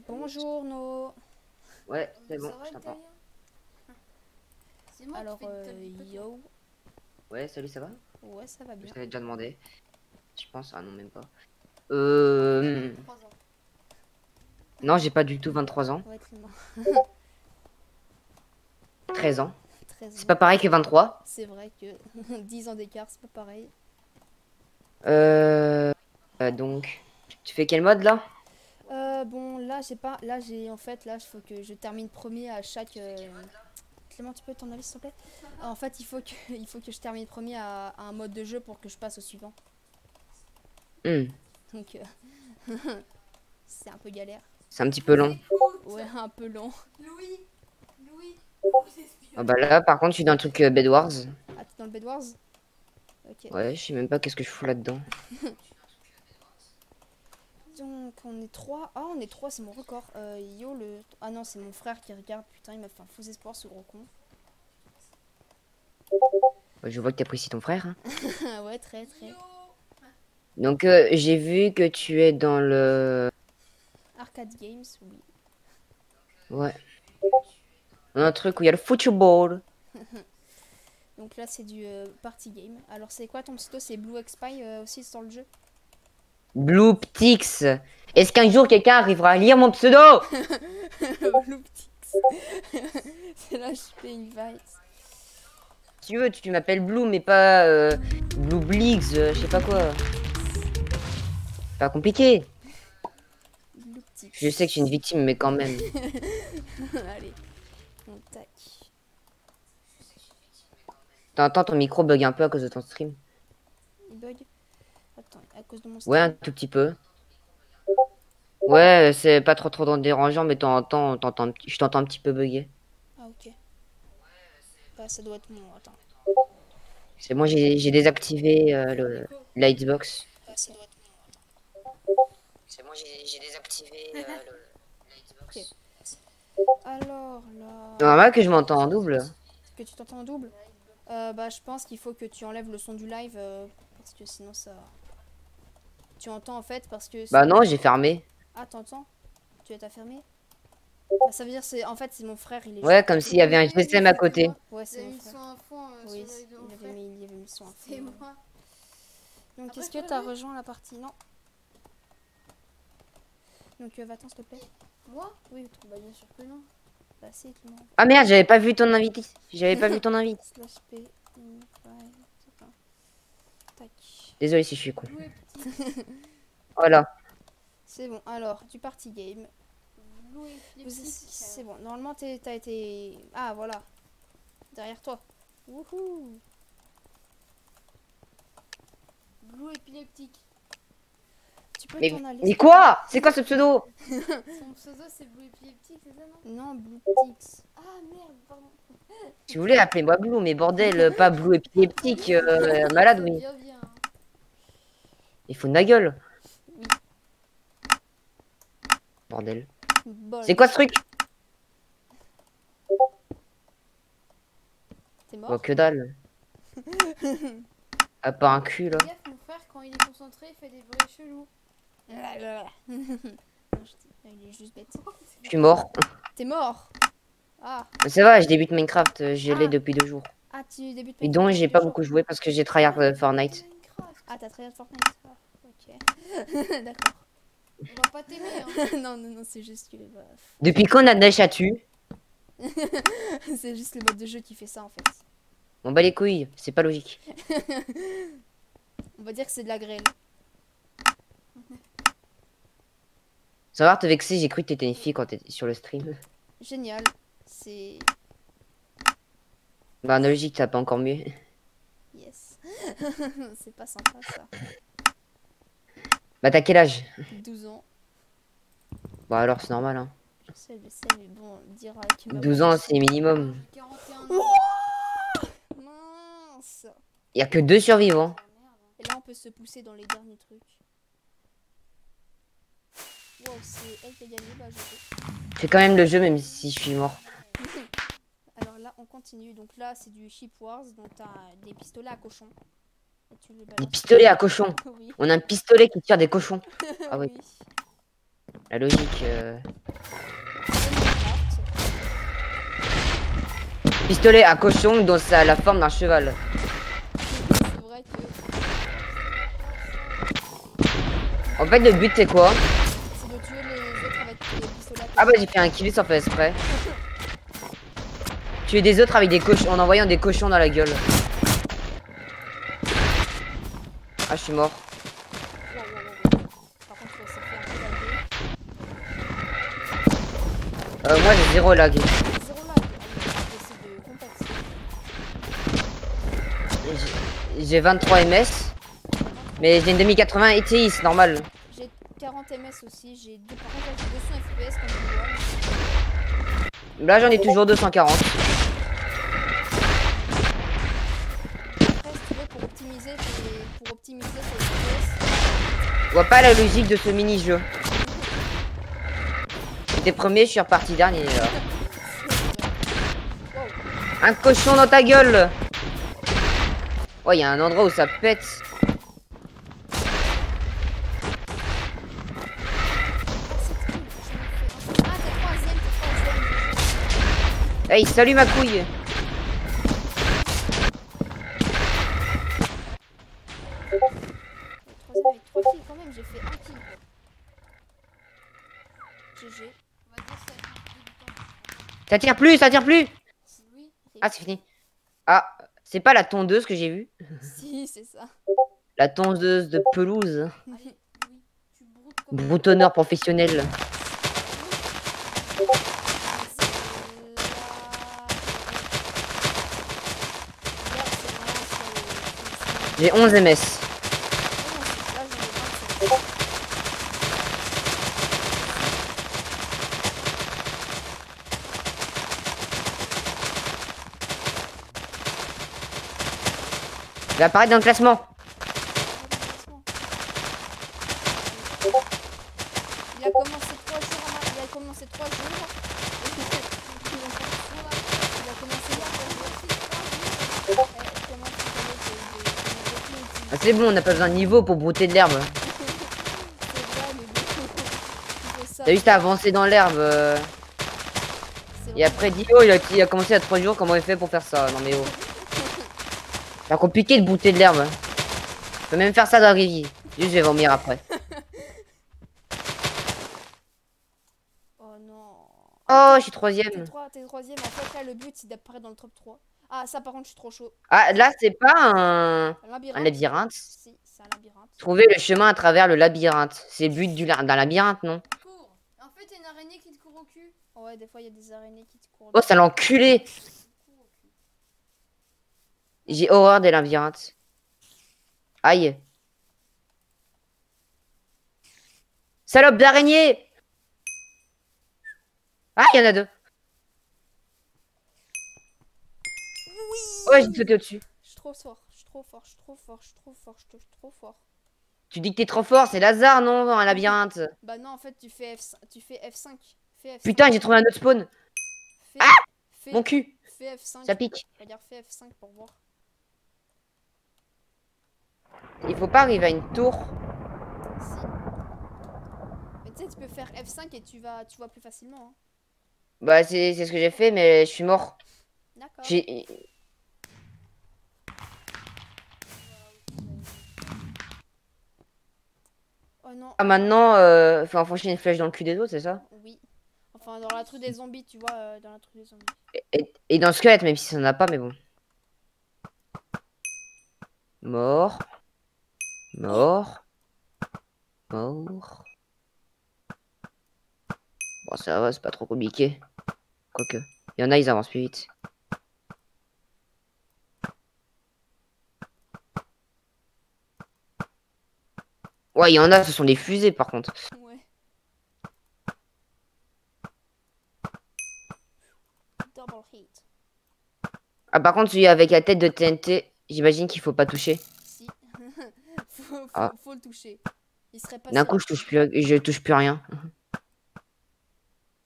Bonjour No. Ouais, c'est bon, Ça va, je t'entends. Italien? C'est moi Alors, qui fais du tapis petot. yo. Ouais, salut, ça va? Ouais, ça va Je bien. t'avais déjà demandé. Je pense, ah non, même pas. 3 ans. Non, j'ai pas du tout 23 ans. Ouais, très bien. 13 ans. 13 C'est ans. pas pareil que 23. C'est vrai que 10 ans d'écart, c'est pas pareil. Donc, tu fais quel mode là? Bon, là, j'ai pas. Là, j'ai. En fait, là, il faut que je termine premier à chaque. Clément, tu peux t'en aller, s'il te plaît? En fait, il faut que, il faut que je termine premier à un mode de jeu pour que je passe au suivant. Donc, c'est un peu galère. C'est un petit peu long. Ouais, un peu long. Louis, Ah bah là, par contre, je suis dans le truc Bed Wars. Ah, t'es dans le Bed Wars? Ok. Ouais, je sais même pas qu'est-ce que je fous là-dedans. Donc, on est 3. Ah, on est 3, c'est mon record. Yo, le. Ah non, c'est mon frère qui regarde. Putain, il m'a fait un faux espoir, ce gros con. Ouais, je vois que t'apprécies ton frère, hein. Ouais, très, très. Donc, j'ai vu que tu es dans le... Arcade Games, oui. Ouais. Dans un truc où il y a le football. Donc là, c'est du party game. Alors, c'est quoi ton pseudo? C'est Blue Expy aussi dans le jeu? Blue Ptix. Est-ce qu'un jour quelqu'un arrivera à lire mon pseudo? Blue Ptix. C'est là, je fais une invite. Si tu veux, tu m'appelles Blue, mais pas Blue Blix, je sais pas quoi. Pas compliqué. Blue Ptix. Je sais que je suis une victime, mais quand même. Allez. Donc, tac. T'entends, ton micro bug un peu à cause de ton stream. Il bug. Attends, à cause de mon Ouais, un stream. tout petit peu. Ouais, c'est pas trop dérangeant, mais je t'entends un petit peu bugger. Ah, ok. Bah, ça doit être mon. Attends. C'est moi, j'ai désactivé la Xbox. Bah, ça doit être mon. C'est moi, j'ai désactivé la Xbox. Alors, là. C'est normal que je m'entends en double. Que tu t'entends en double? Bah, je pense qu'il faut que tu enlèves le son du live. Parce que sinon, ça. Tu entends en fait parce que. Bah non, j'ai fermé. Ah, t'entends? Tu t'as fermé? Bah, ça veut dire c'est en fait c'est mon frère, il est Ouais, juste- comme s'il y avait un GSM à côté. Ouais, Vous c'est avez mon mis le frère. son à fond Oui, sur la vidéo de mon frère. il avait mis le son à fond. C'est moi. Donc Après, est-ce tu que l'as t'as vu rejoint la partie? Non. Donc va-t'en s'il te plaît. Moi? Oui, Bah bien sûr que non. bah si Clément. Ah merde, j'avais pas vu ton invité. J'avais pas vu ton invite. Slash P invite. Attends. Tac. Désolé si je suis con. Blue et petit. Voilà. C'est bon. Alors, du party game. Blue et épileptique. C'est bon. Normalement t'as été. Ah voilà. Derrière toi. Wouhou. Blue épileptique. Tu peux Mais, t'en aller. mais quoi? C'est quoi ce pseudo? Son pseudo c'est Blue épileptique, c'est ça non? Non, Blue Tix. Ah merde, pardon. Si vous voulez, appelez-moi Blue, mais bordel, pas Blue épileptique, malade, oui. Bien bien. Il faut de ma gueule. Oui. Bordel. Bol. C'est quoi ce truc? T'es Oh, mort? que dalle. Ah, pas un cul, là. Fais gaffe, mon frère quand il est concentré il fait des bruits chelous. Non, il est juste bête. Je suis mort. T'es mort? Ah, Ça va, je débute Minecraft, je l'ai Ah. depuis 2 jours. ah tu débutes Et Minecraft donc, depuis j'ai pas 2 jours. beaucoup joué parce que j'ai tryhard Fortnite. Minecraft. Ah, t'as tryhard Fortnite. Ah, ok. D'accord. On va pas t'aimer, hein. Non, non, non, c'est juste que... bah, Depuis quand Nadesh a tu? c'est juste le mode de jeu qui fait ça, en fait. On bat les couilles, c'est pas logique. On va dire que c'est de la grêle. Sans avoir te vexer, j'ai cru que t'étais une fille quand t'étais sur le stream. Génial. C'est... Bah, logique, t'as pas encore mieux. Yes. C'est pas sympa, ça. Bah, t'as quel âge? 12 ans. Bah, alors, c'est normal, hein. Je sais, mais bon, dire que ma 12 voix- ans, c'est minimum. J'ai 41 ans. Mince. Y a que 2 survivants. Ah, merde. Et là, on peut se pousser dans les derniers trucs. Wow, c'est elle qui a gagné, bah je sais. Je fais quand même le jeu, même si je suis mort. Alors là, on continue. Donc là, c'est du Ship Wars. Donc t'as des pistolets à cochon. Et tu les Des balances. pistolets à cochons. Oui. On a un pistolet qui tire des cochons. Ah oui. Oui. La logique. C'est Minecraft. Pistolet à cochon dont ça a la forme d'un cheval. C'est vrai que En fait, le but, c'est quoi? c'est de tuer les autres avec des pistolets à Ah bah, cochon. j'ai fait un kill sans faire exprès. Tuer des autres avec des cochons, en envoyant des cochons dans la gueule. Ah, je suis mort. Wow, wow, wow, wow. Par contre, ça fait un peu laguer. Moi, j'ai 0 lag. Zéro lag. Allez, c'est de contact. J'ai 23 ms. Mais j'ai une 2080 et TI, c'est normal. J'ai 40 ms aussi. J'ai deux... Par contre, j'ai 200 fps comme je vois. Là, j'en ai toujours 240. Après, si tu veux, pour optimiser tes FPS, Je vois pas la logique de ce mini-jeu. J'étais premier, je suis reparti dernier. Là. wow. Un cochon dans ta gueule. Oh, il y a un endroit où ça pète. Ah, t'es troisième, t'es troisième. Hey, salut ma couille. Troisième avec 3 kills quand même, j'ai fait 1 kill. Quoi. GG. On va dire ça va être débutant. Ça tire plus, ça tire plus. Oui. Ah, c'est fini. Ah, c'est pas la tondeuse que j'ai vue. Si, c'est ça. La tondeuse de pelouse. Allez, oui. Tu broutes comme Broutonneur professionnel. J'ai 11 ms. Je vais apparaître dans le classement. Il a commencé 3 jours. Il a commencé 3 jours. Il a commencé hier. Ah, c'est bon, on n'a pas besoin de niveau pour brouter de l'herbe. T'as juste à avancer dans l'herbe. Et après, dit oh, il a commencé à 3 jours. Comment il fait pour faire ça? Non mais oh. C'est compliqué de brouter de l'herbe. Je peux même faire ça dans la vie. Juste, je vais vomir après. Oh non. Oh, je suis troisième. T'es troisième. En fait, là, le but, c'est d'apparaître dans le top 3. Ah, ça, par contre, je suis trop chaud. Ah, là, c'est pas un labyrinthe. Si, c'est un labyrinthe. Trouver le chemin à travers le labyrinthe. C'est le but d'un labyrinthe, non? cours. En fait, t'as une araignée qui te court au cul. Ouais, des fois, il y a des araignées qui te courent. Oh, ça l'enculé. J'ai horreur des labyrinthes. Aïe. Salope d'araignée. Ah, il y en a 2. Oui. Ouais, j'ai sauté au-dessus. Je suis trop fort. Je suis trop fort. Je suis trop fort. Je suis trop fort. Je suis trop fort. Tu dis que t'es trop fort, c'est Lazare, non? Un labyrinthe. Bah non, en fait, tu fais F5. Tu fais F5. Fais F5. Putain, j'ai trouvé un autre spawn. Fais... Ah fais... Mon cul. Fais F5. Ça pique. Regarde, fais F5 pour voir. Il faut pas arriver à une tour. Si. Mais tu sais, tu peux faire F5 et tu vois plus facilement. Hein. Bah, c'est ce que j'ai fait, mais je suis mort. D'accord. J'ai... Oh non. Ah, maintenant, faut enfoncer une flèche dans le cul des autres, c'est ça? Oui. Enfin, dans la truc des zombies, tu vois, dans la truc des zombies. Et dans le squelette, même si ça n'en a pas, mais bon. Mort. Mort. Mort. Bon, ça va, c'est pas trop compliqué. Quoique. Il y en a, ils avancent plus vite. Ouais, il y en a, ce sont des fusées, par contre. Ouais. Double hit. Ah, par contre, celui avec la tête de TNT, j'imagine qu'il faut pas toucher. Si. faut, Ah. faut le toucher. Il serait pas D'un si coup, rapide. je touche plus rien.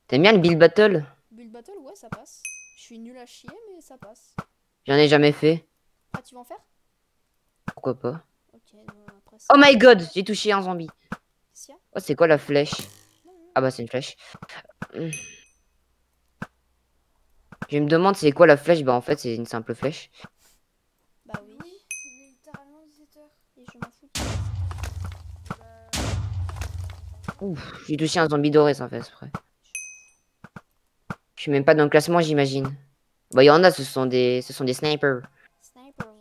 T'aimes bien le Build Battle? Build Battle, ouais, ça passe. Je suis nul à chier, mais ça passe. J'en ai jamais fait. Ah, tu vas en faire? Pourquoi pas? Ok, non, après ça. Oh my god, j'ai touché un zombie. Qu'est-ce qu'il y a? Oh, c'est quoi la flèche? Non, non. Ah bah, c'est une flèche. Je me demande c'est quoi la flèche. Bah, en fait, c'est une simple flèche. Bah oui. Oui, il est littéralement 17h. Et je m'en fous. Ouf, j'ai touché un zombie doré sans faire exprès. Je suis même pas dans le classement, j'imagine. Bah, il y en a, ce sont des snipers. Snipers.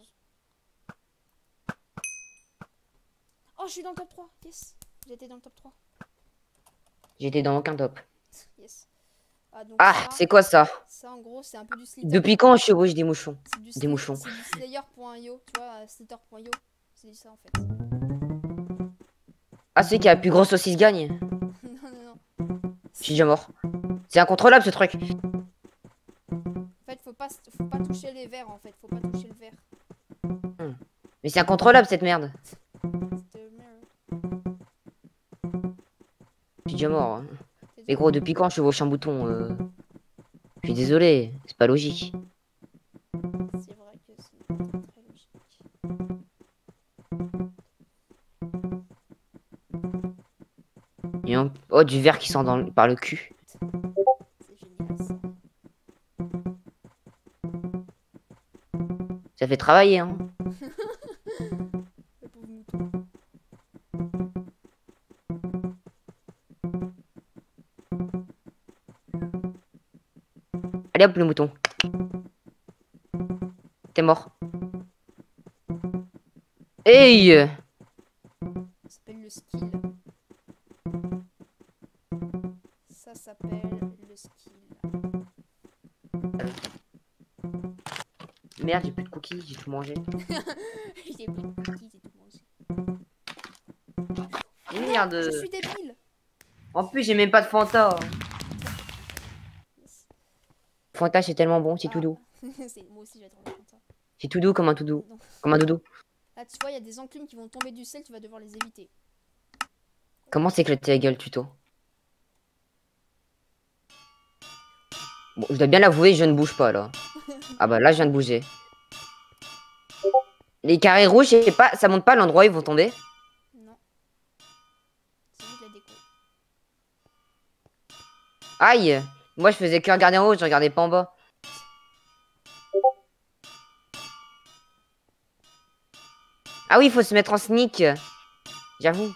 Oh, je suis dans le top 3. Yes. J'étais dans le top 3. J'étais dans aucun top. Yes. Ah, donc Ah, ça, c'est quoi ça? ça, en gros, c'est un peu du Slither. Depuis quand je chevauche des mouchons? C'est Des mouchons. C'est du Slayer.io. Tu vois, Slither.io. C'est ça, en fait. Ah, celui qui a la plus grosse saucisse gagne. Non, non, non. Je suis déjà mort. C'est incontrôlable ce truc. En fait, faut pas toucher les verres, en fait. Faut pas toucher le verre. Mais c'est incontrôlable cette merde. C'est de merde. Je suis déjà mort. Hein. T'es Mais déjà- gros, depuis quand je chevauche un bouton Je suis désolé, c'est pas logique. C'est vrai que c'est pas très logique. Oh, du verre qui sent par le cul. C'est génial, ça. Ça fait travailler, hein. Le pauvre mouton. Allez hop, le mouton. T'es mort. Hey! Ça s'appelle le skill. Ça s'appelle le skill. Merde, j'ai plus de cookies, j'ai tout mangé. J'ai pris une cookies et tout mangé. Merde! Je suis débile. En plus, j'ai même pas de Fanta. Fanta, c'est tellement bon, c'est tout doux. Moi aussi, j'adore le Fanta. C'est tout doux comme un tout doux. Non. Comme un doudou. Là, tu vois, il y a des enclumes qui vont tomber du sel, tu vas devoir les éviter. Comment s'éclater la gueule, tuto? Bon, je dois bien l'avouer, je ne bouge pas là. Ah bah là, je viens de bouger. Les carrés rouges, je sais pas, ça montre pas l'endroit où ils vont tomber. Non. C'est juste la déco. Aïe! Moi, je faisais que regarder en haut, je regardais pas en bas. Ah oui, il faut se mettre en sneak. J'avoue.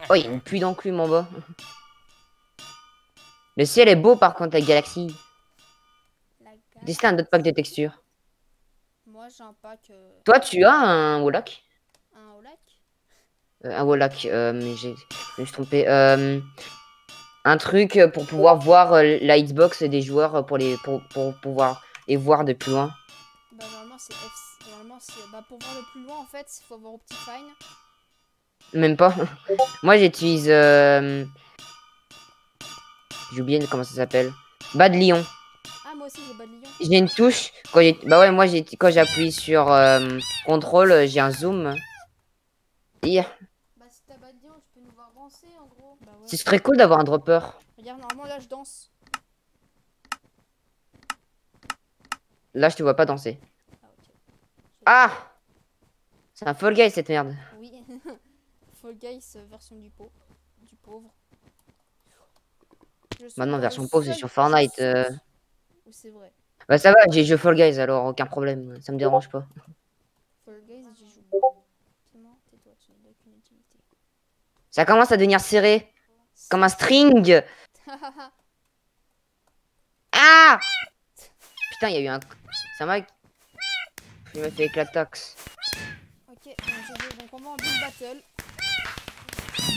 Oh, il y a une pluie d'enclume en bas. Le ciel est beau par contre, la galaxie. La gale. Tester un autre pack de textures. Moi, j'ai un pack. Toi, tu as un Wallach? Un Olac. Un Wallach, mais je me suis trompé. Un truc pour pouvoir voir la hitbox des joueurs pour pouvoir les voir de plus loin. Bah, normalement, c'est F. Normalement, c'est. Bah, pour voir le plus loin, en fait, il faut avoir Optifine. Même pas. Moi, j'utilise. J'ai oublié comment ça s'appelle. Bad Lion. Ah, moi aussi, j'ai pas de lion. J'ai une touche. Bah ouais, moi, quand j'appuie sur contrôle, j'ai un zoom. Et Bah, si t'as pas de lion, tu peux nous voir danser en gros. Bah, ouais. ce serait cool d'avoir un dropper. Regarde, normalement, là, je danse. Là, je te vois pas danser. Ah, ok. Ah! C'est un Fall Guy cette merde. Oui. Fall Guys version du pauvre. Je suis Maintenant, pas version le pauvre, c'est seul sur Fortnite. Oui, c'est vrai. Bah ça va, j'ai joué Fall Guys alors aucun problème. Ça me dérange pas. Fall Guys, j'y joue. Tellement, tais-toi, tu n'as aucune utilité. Ça commence à devenir serré. Comme un string. Ah! Putain, il y a eu un... C'est un mec. Il m'a fait éclatox. Ok, donc on va en build battle.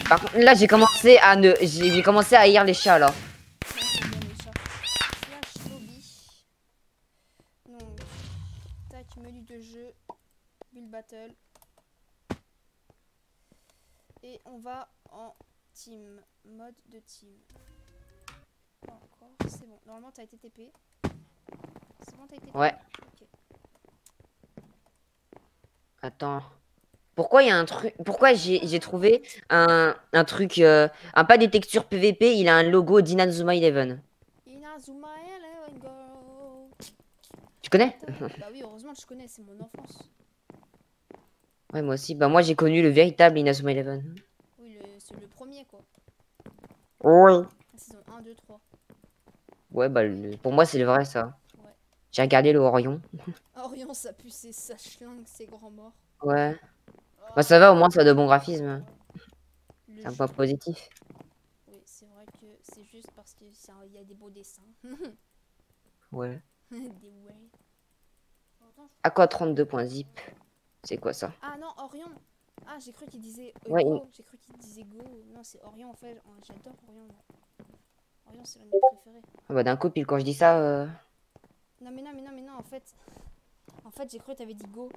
Par contre, là, j'ai commencé à ne... J'ai commencé à haïr les chats, là. Ouais, j'aime bien les chats. Slash lobby. Donc, tac, menu de jeu. Build battle. Et on va en team. Mode de team. Pas encore. C'est bon. Normalement, t'as été TP. C'est bon, t'as été TP. Ouais. Ok. Attends. Pourquoi il y a un truc... Pourquoi j'ai trouvé un truc... pas des textures PVP, il a un logo d'Inazuma Eleven. Inazuma Eleven Go. Tu connais? Bah oui, heureusement, je connais. C'est mon enfance. Ouais, moi aussi. Bah moi, j'ai connu le véritable Inazuma Eleven. Oui, c'est le premier, quoi. Oui. La saison 1, 2, 3. Ouais, bah pour moi, c'est le vrai, ça. Ouais. J'ai regardé le Orion. Orion, ça pue, ça schlingue, c'est grand mort. Ouais. Bah ça va, au moins, ça a de bons graphismes. Le C'est un jeu- point positif. Oui, c'est vrai que c'est juste parce qu'il y a des beaux dessins. Ouais. Des ouais. Aqua 32.zip. C'est quoi ça? Ah non, Orion. Ah, j'ai cru qu'il disait Ouais, Go. J'ai cru qu'il disait Go. Non, c'est Orion en fait. Oh, j'adore Orion. Moi. Orion, c'est l'un de mes préférés. Ah bah d'un coup, pile quand je dis ça... Non, mais non, en fait. En fait, j'ai cru que t'avais dit Go.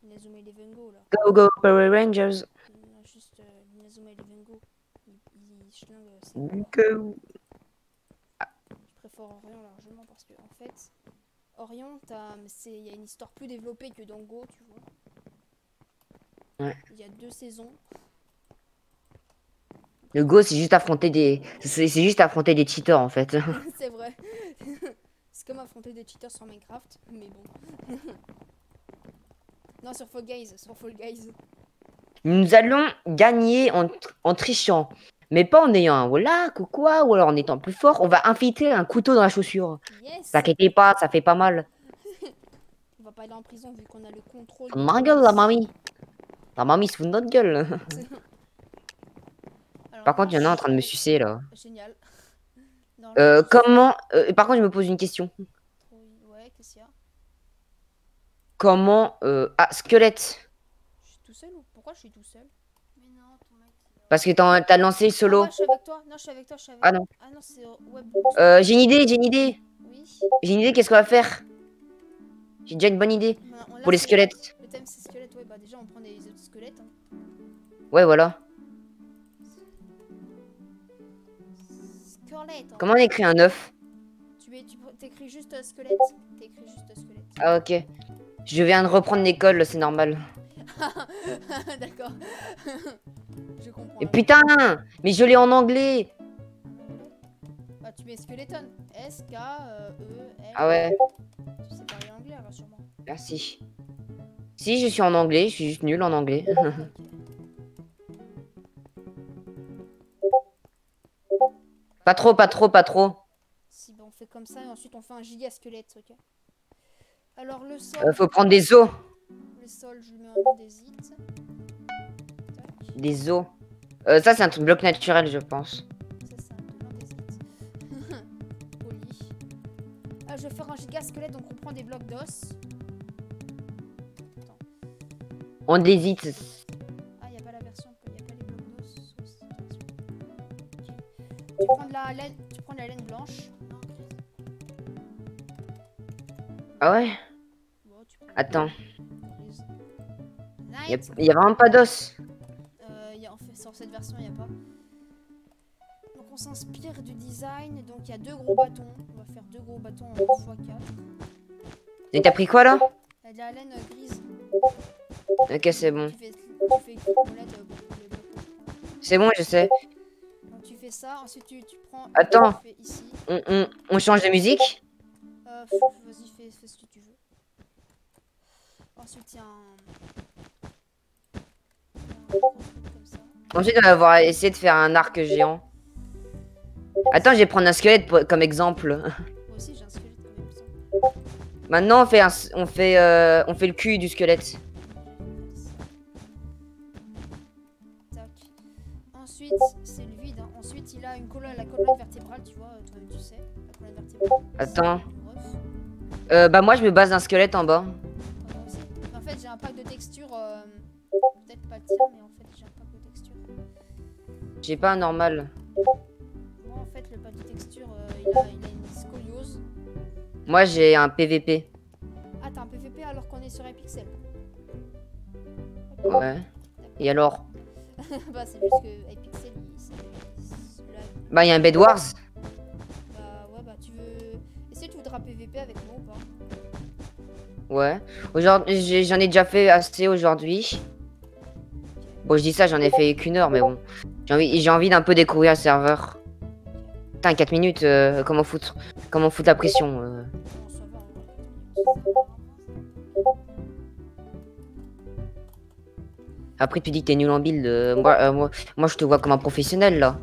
Inazuma Eleven Go là. Go, go, Power Rangers. Non, juste Inazuma Eleven Go. Il schlingue, c'est bon. Go. Je préfère Orion largement parce que en fait, Orion, il y a une histoire plus développée que dans Go, tu vois. Ouais. Il y a 2 saisons. Le Go, c'est juste affronter des... C'est juste affronter des cheaters, en fait. C'est vrai. C'est comme affronter des cheaters sur Minecraft, mais bon. Non, sur Fall Guys, Nous allons gagner en trichant. Mais pas en ayant un wallach ou quoi, ou alors en étant plus fort. On va infiltrer un couteau dans la chaussure. Yes. T'inquiète pas, ça fait pas mal. On va pas aller en prison vu qu'on a le contrôle. Ma gueule, la mamie. La mamie se fout de notre gueule. Alors, Par contre, il y en a un en train de me sucer, là. Génial. Comment... par contre, je me pose une question. Ouais, qu'est-ce qu'il y a? Comment... Ah, squelette. Je suis tout seul ou pourquoi je suis tout seul? Mais non, ton mec. Parce que t'as lancé le Ah solo. ouais, je suis avec toi. Non, je suis avec toi, Ah non. Ah non, c'est web. J'ai une idée, Oui. J'ai une idée, qu'est-ce qu'on va faire? J'ai déjà une bonne idée. Là, Pour les squelettes. Le thème c'est squelette, ouais, bah déjà on prend des autres squelettes. Hein. Ouais, voilà. Squelette. Hein. Comment on écrit un œuf? Tu t'écris juste squelette. T'écris juste squelette. Ah, ok. Je viens de reprendre l'école, c'est normal. D'accord. Je comprends. Et putain! Mais je l'ai en anglais! Bah tu mets skeleton. S-K-E-L. Ah ouais, Tu sais parler anglais, rassure-moi. merci. Si, je suis en anglais, je suis juste nul en anglais. Ok. Pas trop, pas trop, pas trop. Si, bah on fait comme ça et ensuite on fait un giga squelette, ok. Alors le sol. Faut prendre des os. Le sol, je le mets en andésite. Tac. Des os. Ça, c'est un truc bloc naturel, je pense. C'est ça, de l'andésite. Poli. Ah, je vais faire un giga squelette, donc on prend des blocs d'os. Attends. On hésite. Ah, il n'y a pas la version, il n'y a pas les blocs d'os. Ok. Tu prends de la laine, tu prends de la laine blanche. Non, Ah ouais? bon, tu prends Attends. grise. Y Night. a vraiment pas d'os. En fait, sur cette version, il n'y a pas. Donc on s'inspire du design. Donc il y a 2 gros bâtons. On va faire 2 gros bâtons en x4. Et t'as pris quoi là? Il y a de la laine grise. Ok, c'est bon. Tu fais clic molette pour les blocs. C'est bon, je sais. Donc tu fais ça. Ensuite tu prends. Attends. Tu fais ici. On change de musique? Vas-y, fais ce que tu veux. Ensuite il y a un comme ça. Ensuite, on va avoir essayé de faire un arc géant. Attends, je vais prendre un squelette comme exemple. Moi aussi j'ai un squelette comme exemple. Maintenant, on fait le cul du squelette. Tac. Ensuite, c'est le vide. Hein. Ensuite, il a une colonne, la colonne vertébrale, tu vois, toi-même tu sais. La colonne vertébrale. Attends. C'est une ref. Bah moi, je me base d'un squelette en bas. Ah, moi aussi. En fait, j'ai un pack de textures. Peut-être pas le tien, mais en fait, j'ai un pack de textures. J'ai pas un normal. Moi, en fait, le pack de textures, il a une scoliose. Moi, j'ai un PVP. Ah, t'as un PVP alors qu'on est sur Epixel. Ouais. Et alors? Bah, c'est juste que Epixel, Bah, il y a un Bed Wars. Bah, ouais, bah, tu veux. Est-ce que tu voudras PVP avec moi ou pas? Ouais. Aujourd'hui, j'en ai déjà fait assez aujourd'hui. Bon, je dis ça, j'en ai fait qu'une heure, mais bon. J'ai envie d'un peu découvrir le serveur. Putain, 4 minutes, comment foutre la pression Non, ça va, on va. Après, tu dis que t'es nul en build. Moi, je te vois comme un professionnel, là.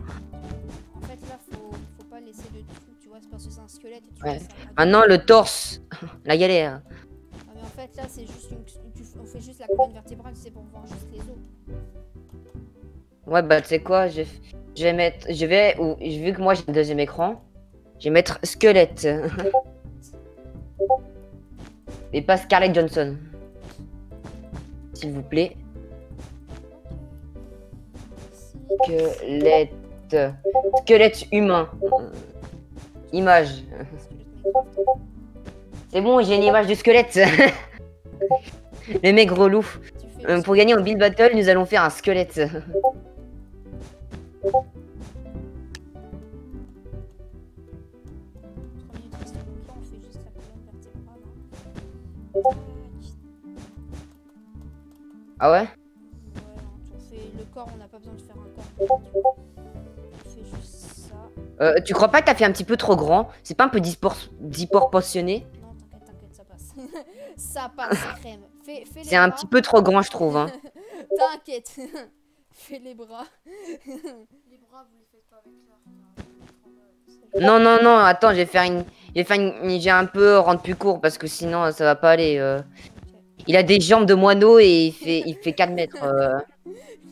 En fait, là, faut pas laisser de trou, tu vois, c'est parce que c'est un squelette et tu Ouais. vois, ça va. Maintenant, le torse. La galère. Ah, mais en fait, là, c'est juste on fait juste la colonne vertébrale, c'est pour voir juste les os. Ouais, bah, tu sais quoi, je vais mettre... vu que moi, j'ai le deuxième écran, je vais mettre squelette. Et pas Scarlett Johnson. S'il vous plaît. Squelette. Squelette humain. Image. C'est bon, j'ai une image du squelette. Les mecs relous. Pour gagner en build battle, nous allons faire un squelette. Ah ouais? Ouais, on fait le corps, on n'a pas besoin de faire un corps. On fait juste ça. Tu crois pas que t'as fait un petit peu trop grand? C'est pas un peu disproportionné? Non, t'inquiète, ça passe. Ça passe, crème. Fais les C'est un bras. petit peu trop grand, je trouve. Hein. T'inquiète. Fais les bras. Les bras, vous les faites pas avec l'art. Non, non, non, attends, j'ai un peu rendre plus court parce que sinon ça va pas aller. Il a des jambes de moineau et il fait 4 mètres.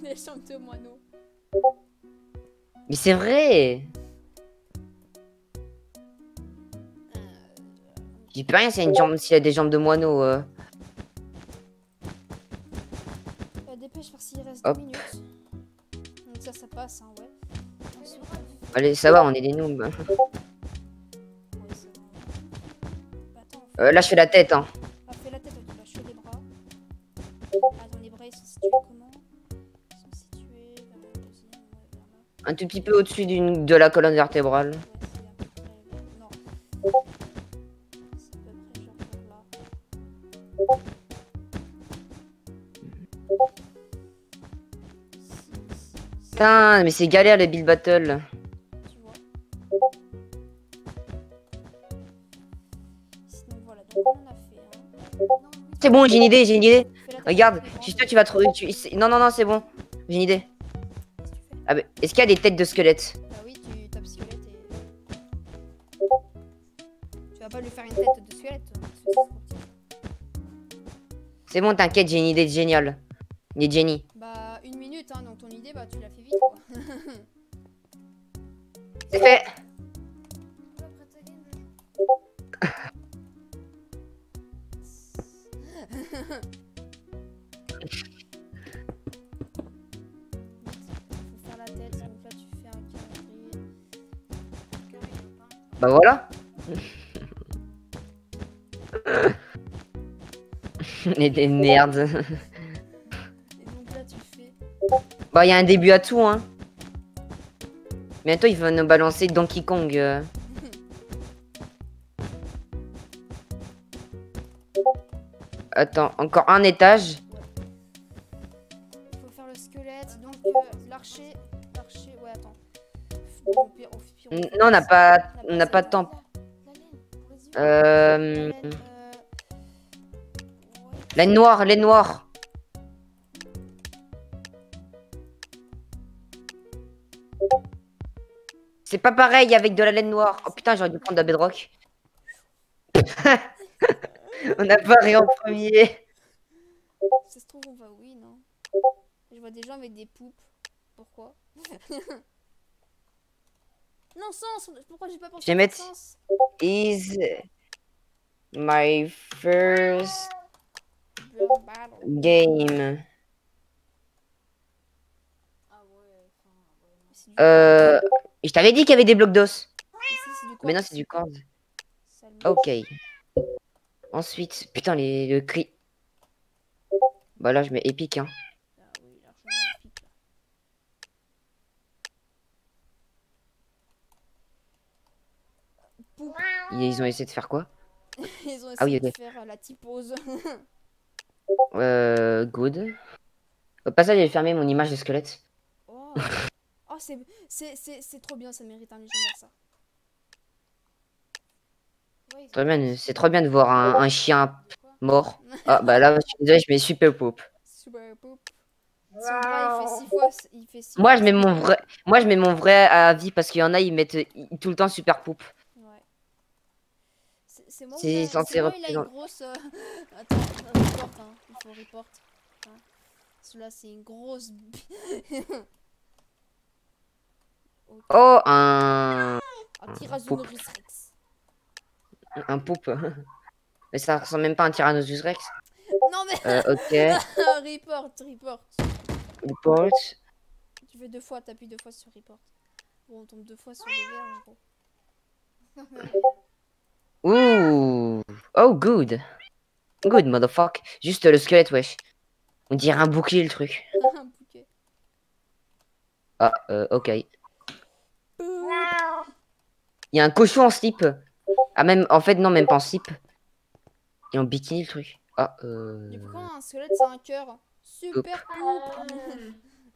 Les jambes de moineau. Mais c'est vrai! J'y peux rien s'il a des jambes de moineau. Dépêche parce qu'il reste Hop. 2 minutes. Donc ça passe, hein, ouais. Ensuite, Allez, ça va, on est des noobs. ouais, c'est bon. Attends, Là, je fais la tête. Hein. fais la tête, ok, là, je fais les bras. Attends, les bras, ils sont situés comment? Ils sont situés vers la deuxième, ouais, vers là. Un tout petit peu au-dessus de la colonne vertébrale. Ouais, c'est à peu près... Non. C'est à peu près genre par là. Putain, mais c'est galère les build battle. Tu vois. Sinon, voilà, donc on a fait un. C'est bon, j'ai une idée, j'ai une idée. Fais la tête, Regarde, fais les bras. je suis sûr que tu vas trouver. Non, non, non, c'est bon. J'ai une idée. Qu'est-ce que tu fais? Ah, bah, est-ce qu'il y a des têtes de squelettes? Bah oui, tu tapes squelette et... Tu vas pas lui faire une tête de squelette, toi, parce que c'est trop petit. C'est bon, t'inquiète, j'ai une idée géniale. Une idée de génie. Bah, 1 minute, hein, donc ton idée, bah tu l'as fait vite, quoi. C'est fait. Faut faire la tête, donc là tu fais un carré. Bah voilà. Et des merdes. Et donc là tu fais... Bah, il y a un début à tout, hein. Bientôt, il va nous balancer Donkey Kong. Attends, encore un étage. Il faut faire le squelette, donc l'archer... L'archer... Ouais, attends. Bon, au pire, Non, on n'a pas de temps. Laine noire, laine noire. C'est pas pareil avec de la laine noire. Oh putain, j'aurais dû prendre de la bedrock. On a paré en premier. Ça se trouve, on va oui, non. Je vois des gens avec des poupes. Pourquoi? Non, Sens. Pourquoi j'ai pas Je pensé vais à mettre Sens? is my first Battle. game. Ah ouais, enfin, ouais, non. C'est du Je t'avais dit qu'il y avait des blocs d'os. Ici, c'est du Mais non, quartz. c'est du corps. Ça le Ok. Ensuite, putain, le cri. Bah là, je mets épique, hein. Ah oui, largement épique, là. Poup. Ils ont essayé de faire quoi? Ils ont Ah oui, essayé de ok. faire la typose. Good. Au passage, j'ai fermé mon image de squelette. Oh, oh c'est trop bien, ça mérite un légendaire, ça. Ouais, ils ont Très fait bien, un c'est trop bien de super voir un chien de quoi? mort. Ah, bah là, je suis désolé, je mets super poop. Super poup. Son bras, il fait 6 fois. Il fait 6 Moi, fois. je mets mon vrai, moi, je mets mon vrai avis parce qu'il y en a, ils mettent tout le temps super poop. Ouais. C'est moi, C'est c'est censé moi, il a une représenter. grosse. Attends, report, hein. Il faut report. Hein. Celui-là, c'est une grosse. Ok. Oh, un Tyrannosaurus Rex. poop. Mais ça ressemble même pas à un Tyrannosaurus Rex. Non, mais. Ok. Report. Report. Tu fais 2 fois, t'appuies 2 fois sur report. Bon, on tombe 2 fois sur le verre, gros. Ouh. Oh, good. Good, motherfucker. Juste le squelette, wesh. On dirait un bouclier, le truc. Un bouquet. Ah, ok. Il y a un cochon en slip. Ah, même, en fait, non, même pas en slip. Et en bikini, le truc. Ah, Du coup, un squelette, c'est un cœur. Super poup.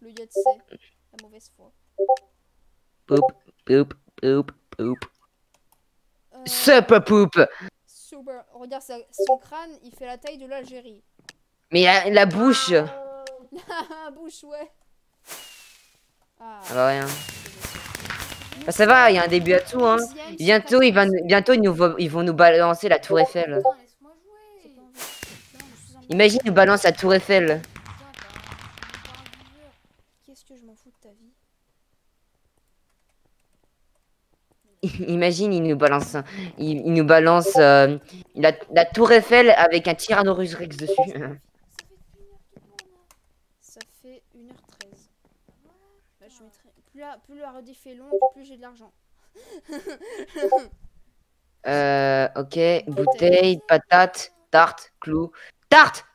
Le yacht, c'est la mauvaise foi. Poop. Euh, Super poop. super. Regarde, son crâne, il fait la taille de l'Algérie. Mais la bouche. La bouche, ouais. Ah, Ça va rien. Bah, ça va, il y a un début à tout, hein. Bientôt, ils vont nous balancer la tour Eiffel. Putain, laisse-moi J'ai jouer. pas envie. Non, je suis en Imagine, ils nous balancent la tour Eiffel. Putain, t'as un viewer. Qu'est-ce que je m'en fous de ta vie? Imagine, ils nous balancent la tour Eiffel avec un Tyrannosaurus Rex dessus. Ça fait 1h13. Bah, je mettrai... plus la rediff est longue, plus j'ai de l'argent. Ok, bouteille, patate, tarte, clou. Tarte!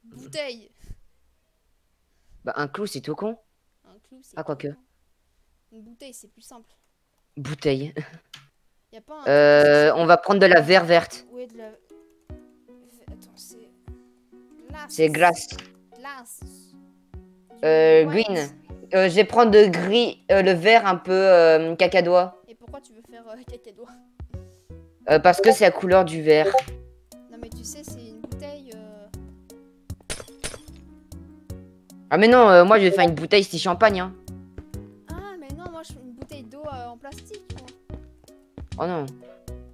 Bouteille. Bah, un clou, c'est tout con. Un clou, c'est Ah, quoique. con. Une bouteille, c'est plus simple. Bouteille. Y a pas un... On va prendre de la verre verte. Ouais, de la... Attends, c'est... Glace. C'est glace. Glace. Green. Je vais prendre de gris, le vert un peu cacadois. Et pourquoi tu veux faire cacadois? Parce que c'est la couleur du verre. Non mais tu sais, c'est une bouteille... Ah mais non, moi je vais faire une bouteille style champagne. Hein. Ah mais non, moi je fais une bouteille d'eau en plastique. Moi. Oh non.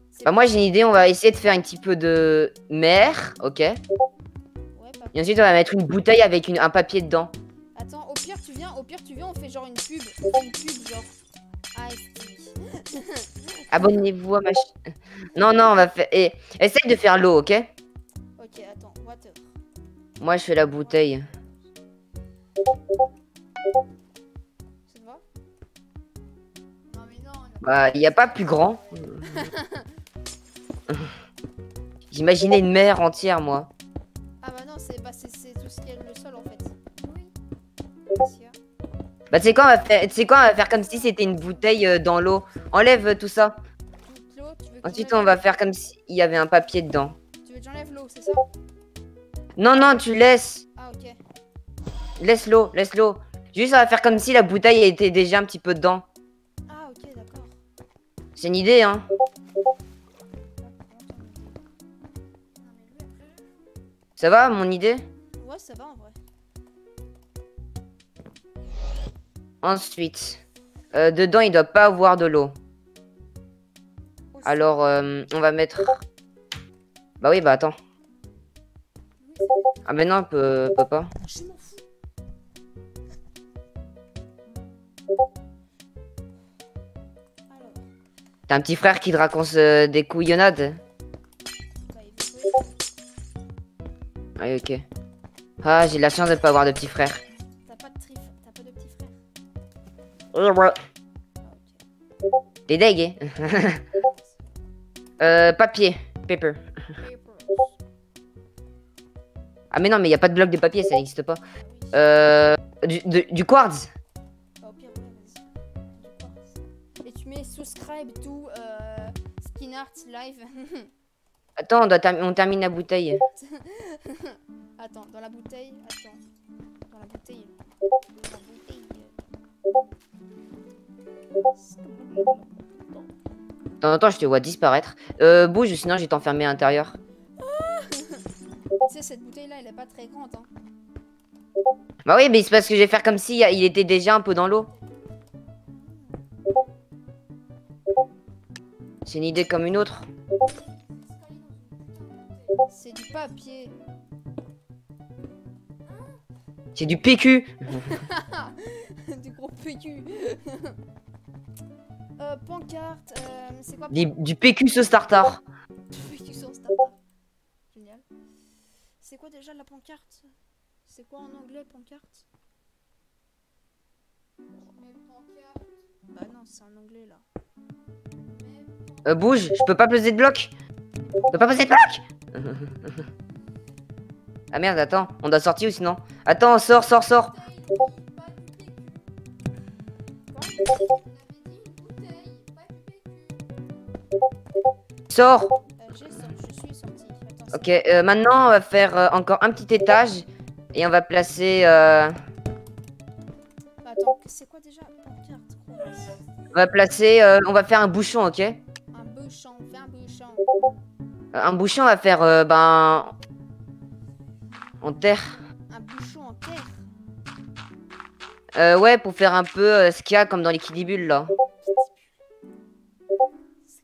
C'est Bah moi j'ai une idée, on va essayer de faire un petit peu de mer, ok. Ouais, pas... Et ensuite on va mettre une bouteille avec un papier dedans. Attends, au pire tu viens, on fait genre une pub. On fait une pub genre... Abonnez-vous à ma chaîne. Non, on va faire... essaye de faire l'eau, ok. Ok, attends, water. Moi je fais la bouteille. Ça te va? Non mais non. Bah il n'y a pas plus grand. J'imaginais une mer entière moi. Ah bah non, c'est tout ce qui est le sol en fait. Oui. Bah tu sais quoi, on va faire comme si c'était une bouteille dans l'eau. Enlève tout ça. L'eau, tu veux que Ensuite on va faire comme s'il y avait un papier dedans. Tu veux que j'enlève l'eau, c'est ça? Non, tu laisses. Ah ok. Laisse l'eau. Juste on va faire comme si la bouteille était déjà un petit peu dedans. Ah ok, d'accord. C'est une idée, hein. Ça va, mon idée? Ouais, ça va en vrai. Ensuite, dedans, il doit pas avoir de l'eau. Aussi. Alors, on va mettre Bah oui, bah attends. Oui, c'est Ah mais non, peut pas. Je m'en fous. Alors, T'as un petit frère qui te raconte des couillonnades. bah, il veut jouer. Ah oui, ok. Ah, j'ai de la chance de pas avoir de petit frère. T'as pas de petit frère. Ouais. Ah, ok. T'es deg, papier. Paper. Papers. Ah mais non, mais y a pas de bloc de papier, ça n'existe pas. Ah oui. Du quartz. Bah, au pire, ouais, vas-y. Du quartz. Et tu mets subscribe to Skin Art Live. Attends, on termine la bouteille. Attends, dans la bouteille. Attends. Dans la bouteille. De temps en temps, je te vois disparaître. Bouge, sinon je vais t'enfermer à l'intérieur. Tu sais, cette bouteille là, elle est pas très grande. Hein. Bah oui, mais c'est parce que je vais faire comme si il était déjà un peu dans l'eau. C'est une idée comme une autre. C'est du papier. C'est du PQ. Du gros PQ. Pancarte. C'est quoi Du PQ sauce tartare. PQ sur Startup. Génial. C'est quoi déjà la pancarte? C'est quoi en anglais pancarte? Mais pancarte. Bah non, c'est en anglais là. Bouge, je peux pas poser de bloc. Je peux pas poser de bloc. Ah merde, attends, on doit sortir ou sinon. Attends, sors. Sors. Je suis sortie. Attends, Ok, maintenant on va faire encore un petit étage. Et on va placer... Attends, c'est quoi déjà pancarte? On va placer... on va faire un bouchon, ok? Un bouchon, fais un bouchon. Un bouchon, on va faire... en terre. Un bouchon en terre. Ouais, pour faire un peu ce qu'il y a comme dans les Kidibules, là.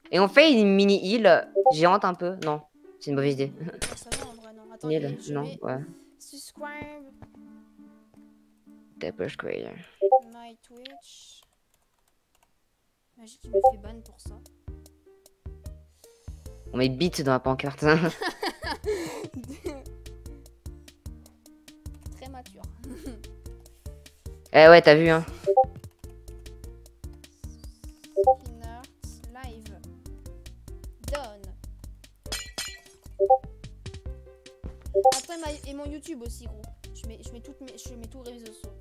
Et on fait une mini-île géante un peu. Non, c'est une mauvaise idée. Ça va en vrai, non. Attends, Île, je non, vais ouais. subscribe Dapper Creator. my Twitch. Imagine, tu me fais ban pour ça. On met bit dans la pancarte. Très mature. Eh ouais, t'as vu, hein. Skin Art Live. Done. Attends, et mon YouTube aussi, gros. Je mets tous les réseaux sociaux.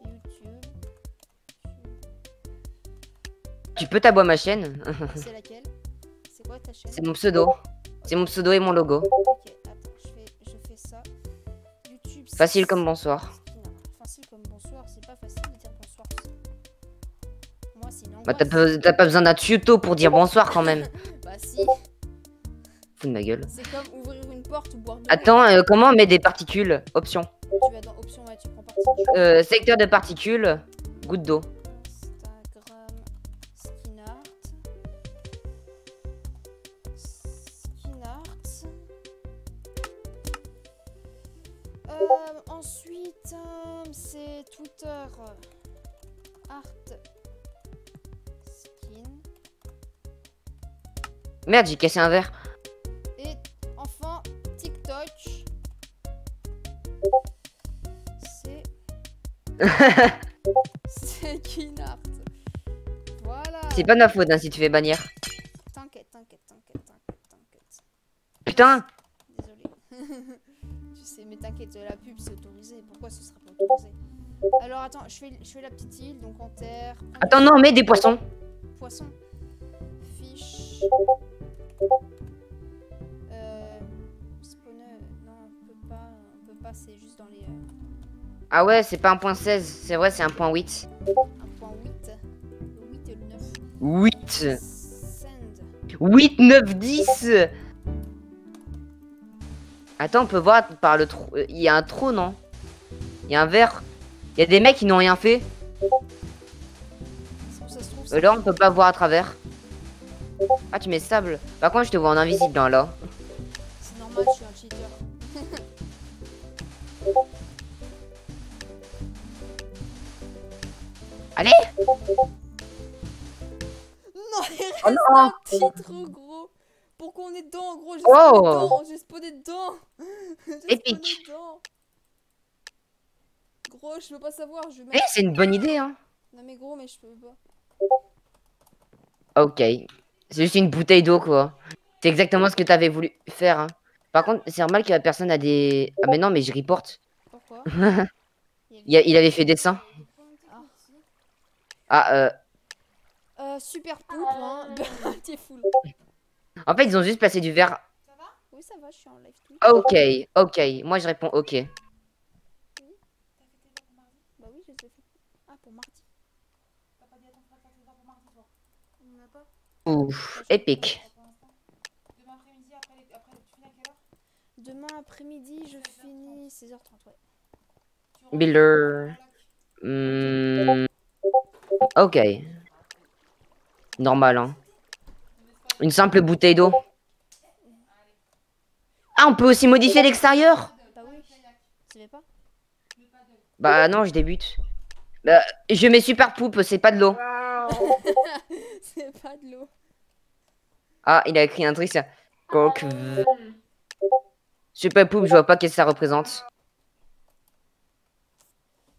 YouTube. Tu peux t'abonner ma chaîne. C'est laquelle? C'est quoi ta chaîne? C'est mon pseudo. C'est mon pseudo et mon logo. Ok, attends, je fais ça. YouTube. Facile comme bonsoir. Facile comme bonsoir, c'est pas facile de dire bonsoir. Moi, c'est une Bah angoisse. t'as pas besoin d'un tuto pour dire bonsoir quand même. Bah si, Fous de ma gueule. c'est comme ouvrir une porte ou boire de l'eau. Attends, comment on met des particules? Option. Tu vas dans option, ouais, tu prends partie. Secteur de particules. Goutte d'eau. Instagram, Skin Art. Skin Art. Ensuite, c'est Twitter. Art. Skin. Merde, j'ai cassé un verre. Et enfin, TikTok. C'est Skin Art. Voilà. C'est pas de ma faute hein, si tu fais bannir. T'inquiète. Putain. Désolé. Tu sais, mais t'inquiète, la pub c'est autorisé. Pourquoi ce sera pas autorisé? Alors attends, je fais la petite île, donc en terre. Attends, non, mets des poissons. Poisson. Fiche. Spawner. Non, on peut pas, c'est juste dans les. Ah ouais, c'est pas 1.16. C'est vrai, c'est 1.8. 1.8. Le 8 et le 9. 8. Send. 8, 9, 10. Attends, on peut voir par le trou. Il y a un trou, non? Il y a un verre. Il y a des mecs qui n'ont rien fait. Ça se trouve, Là, on peut pas voir à travers. Ah, tu mets sable. Par contre, je te vois en invisible hein, là. C'est normal, je suis un cheater. Allez. Non, il reste Oh non. un petit trou gros. Pourquoi on est dedans, gros? J'ai Oh. spawné dedans. J'ai spawné dedans. J'ai spawné Épique. dedans. Gros, je peux pas savoir. Je vais Eh, mettre... c'est une bonne idée, hein. Non mais gros, mais je peux pas. Ok. C'est juste une bouteille d'eau, quoi. C'est exactement ce que t'avais voulu faire. Hein. Par contre, c'est normal que la personne a des... Ah, mais non, mais je reporte. Pourquoi? Il avait fait dessin. Ah, Super poupe, hein. T'es full. en fait, ils ont juste placé du verre. Oui, ça va, je suis en live Twitch. Ok, ok. Moi, je réponds ok. Bah oui, je les ai fait. Ah, pour mardi. On n'a pas. Ouf, épique. Demain après-midi, je finis 16h30, ouais. Builder. Hmm, ok. Normal, hein. Une simple bouteille d'eau. Ah, on peut aussi modifier l'extérieur? Bah oui. Tu savais pas? Bah non, je débute. Bah, je mets super poupe, c'est pas de l'eau. C'est pas de l'eau. Ah, il a écrit un truc, ça. Coque. Super poupe, je vois pas qu'est-ce que ça représente.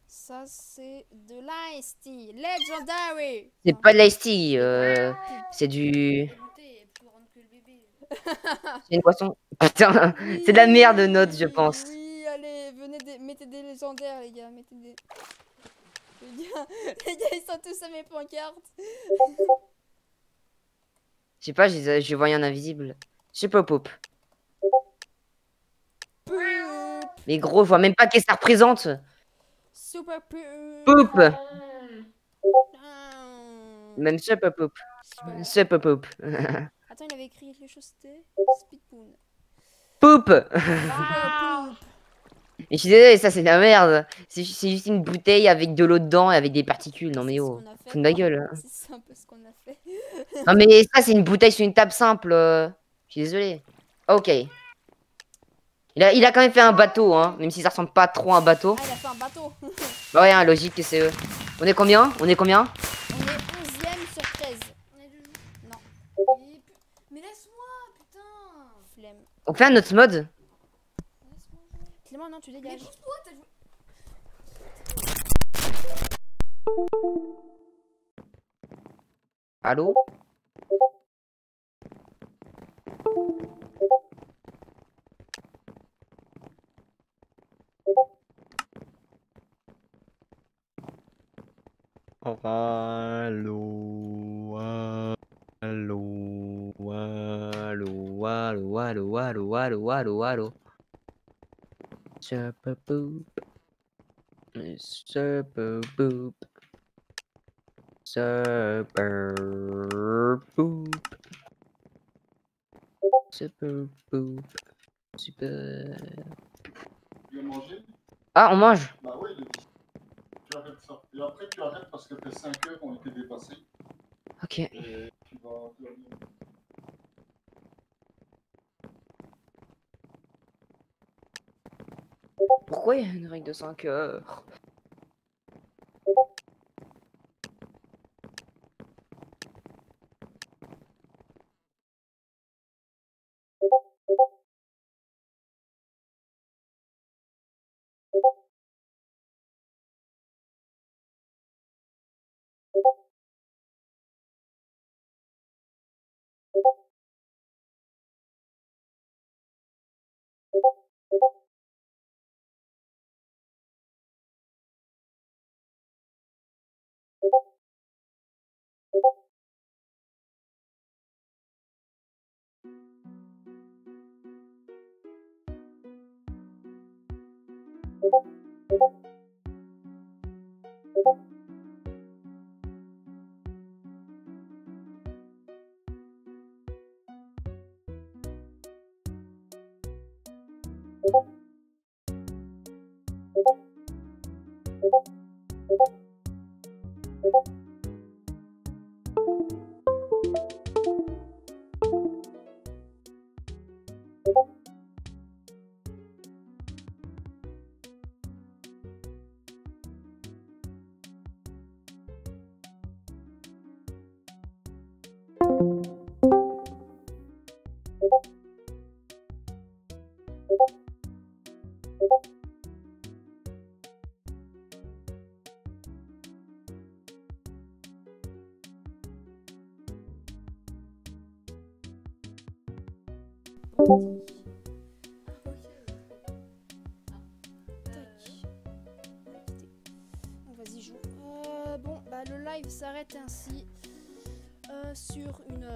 Ça, c'est de l'ice tea. Legendary. C'est pas de l'ice tea, c'est du... Goûter, elle plus grande que le bébé. C'est une boisson. Putain, c'est de la merde, note, je pense. Oui, allez, venez, mettez des légendaires, les gars. Mettez des... les gars, ils sont tous à mes pancartes. Je sais pas, je voyais un invisible. Super poupe. Poup. Mais gros, je vois même pas qu'est-ce que ça représente. Super poup. Poupe. Ah. Même super poupe. Super poupe. Attends, il avait écrit quelque chose, c'était Speedpoon. Poupe. Super poup. Mais je suis désolé, ça c'est de la merde. C'est juste une bouteille avec de l'eau dedans et avec des particules. Non mais C'est ce oh, qu'on a fait. fous de ma gueule. C'est un peu ce qu'on a fait. Non mais ça c'est une bouteille sur une table simple. Je suis désolé. Ok. Il a quand même fait un bateau, hein. Même si ça ressemble pas trop à un bateau. Ah, il a fait un bateau. Bah ouais, hein, logique que c'est eux. On est combien? On est combien? On est 11ème sur 13. On est deux jours. Non, Mais laisse-moi, putain. flemme. On fait un autre mode? Laisse-moi jouer. Clément, non, tu Mais dégages. pousse-toi, t'as joué. Allô? Allô, allô, allô, allô, allô, allô, allô, allô, allô. Super boop. Super boop. Super boop. Super boop. Super. Tu as mangé? Ah, on mange? Bah oui, tu arrêtes ça. Et après, tu arrêtes parce que tes 5 heures ont été dépassées. Ok. Et tu vas bien. Pourquoi il y a une règle de 5 heures? Bon, vas-y, joue. Bon, bah le live s'arrête ainsi sur une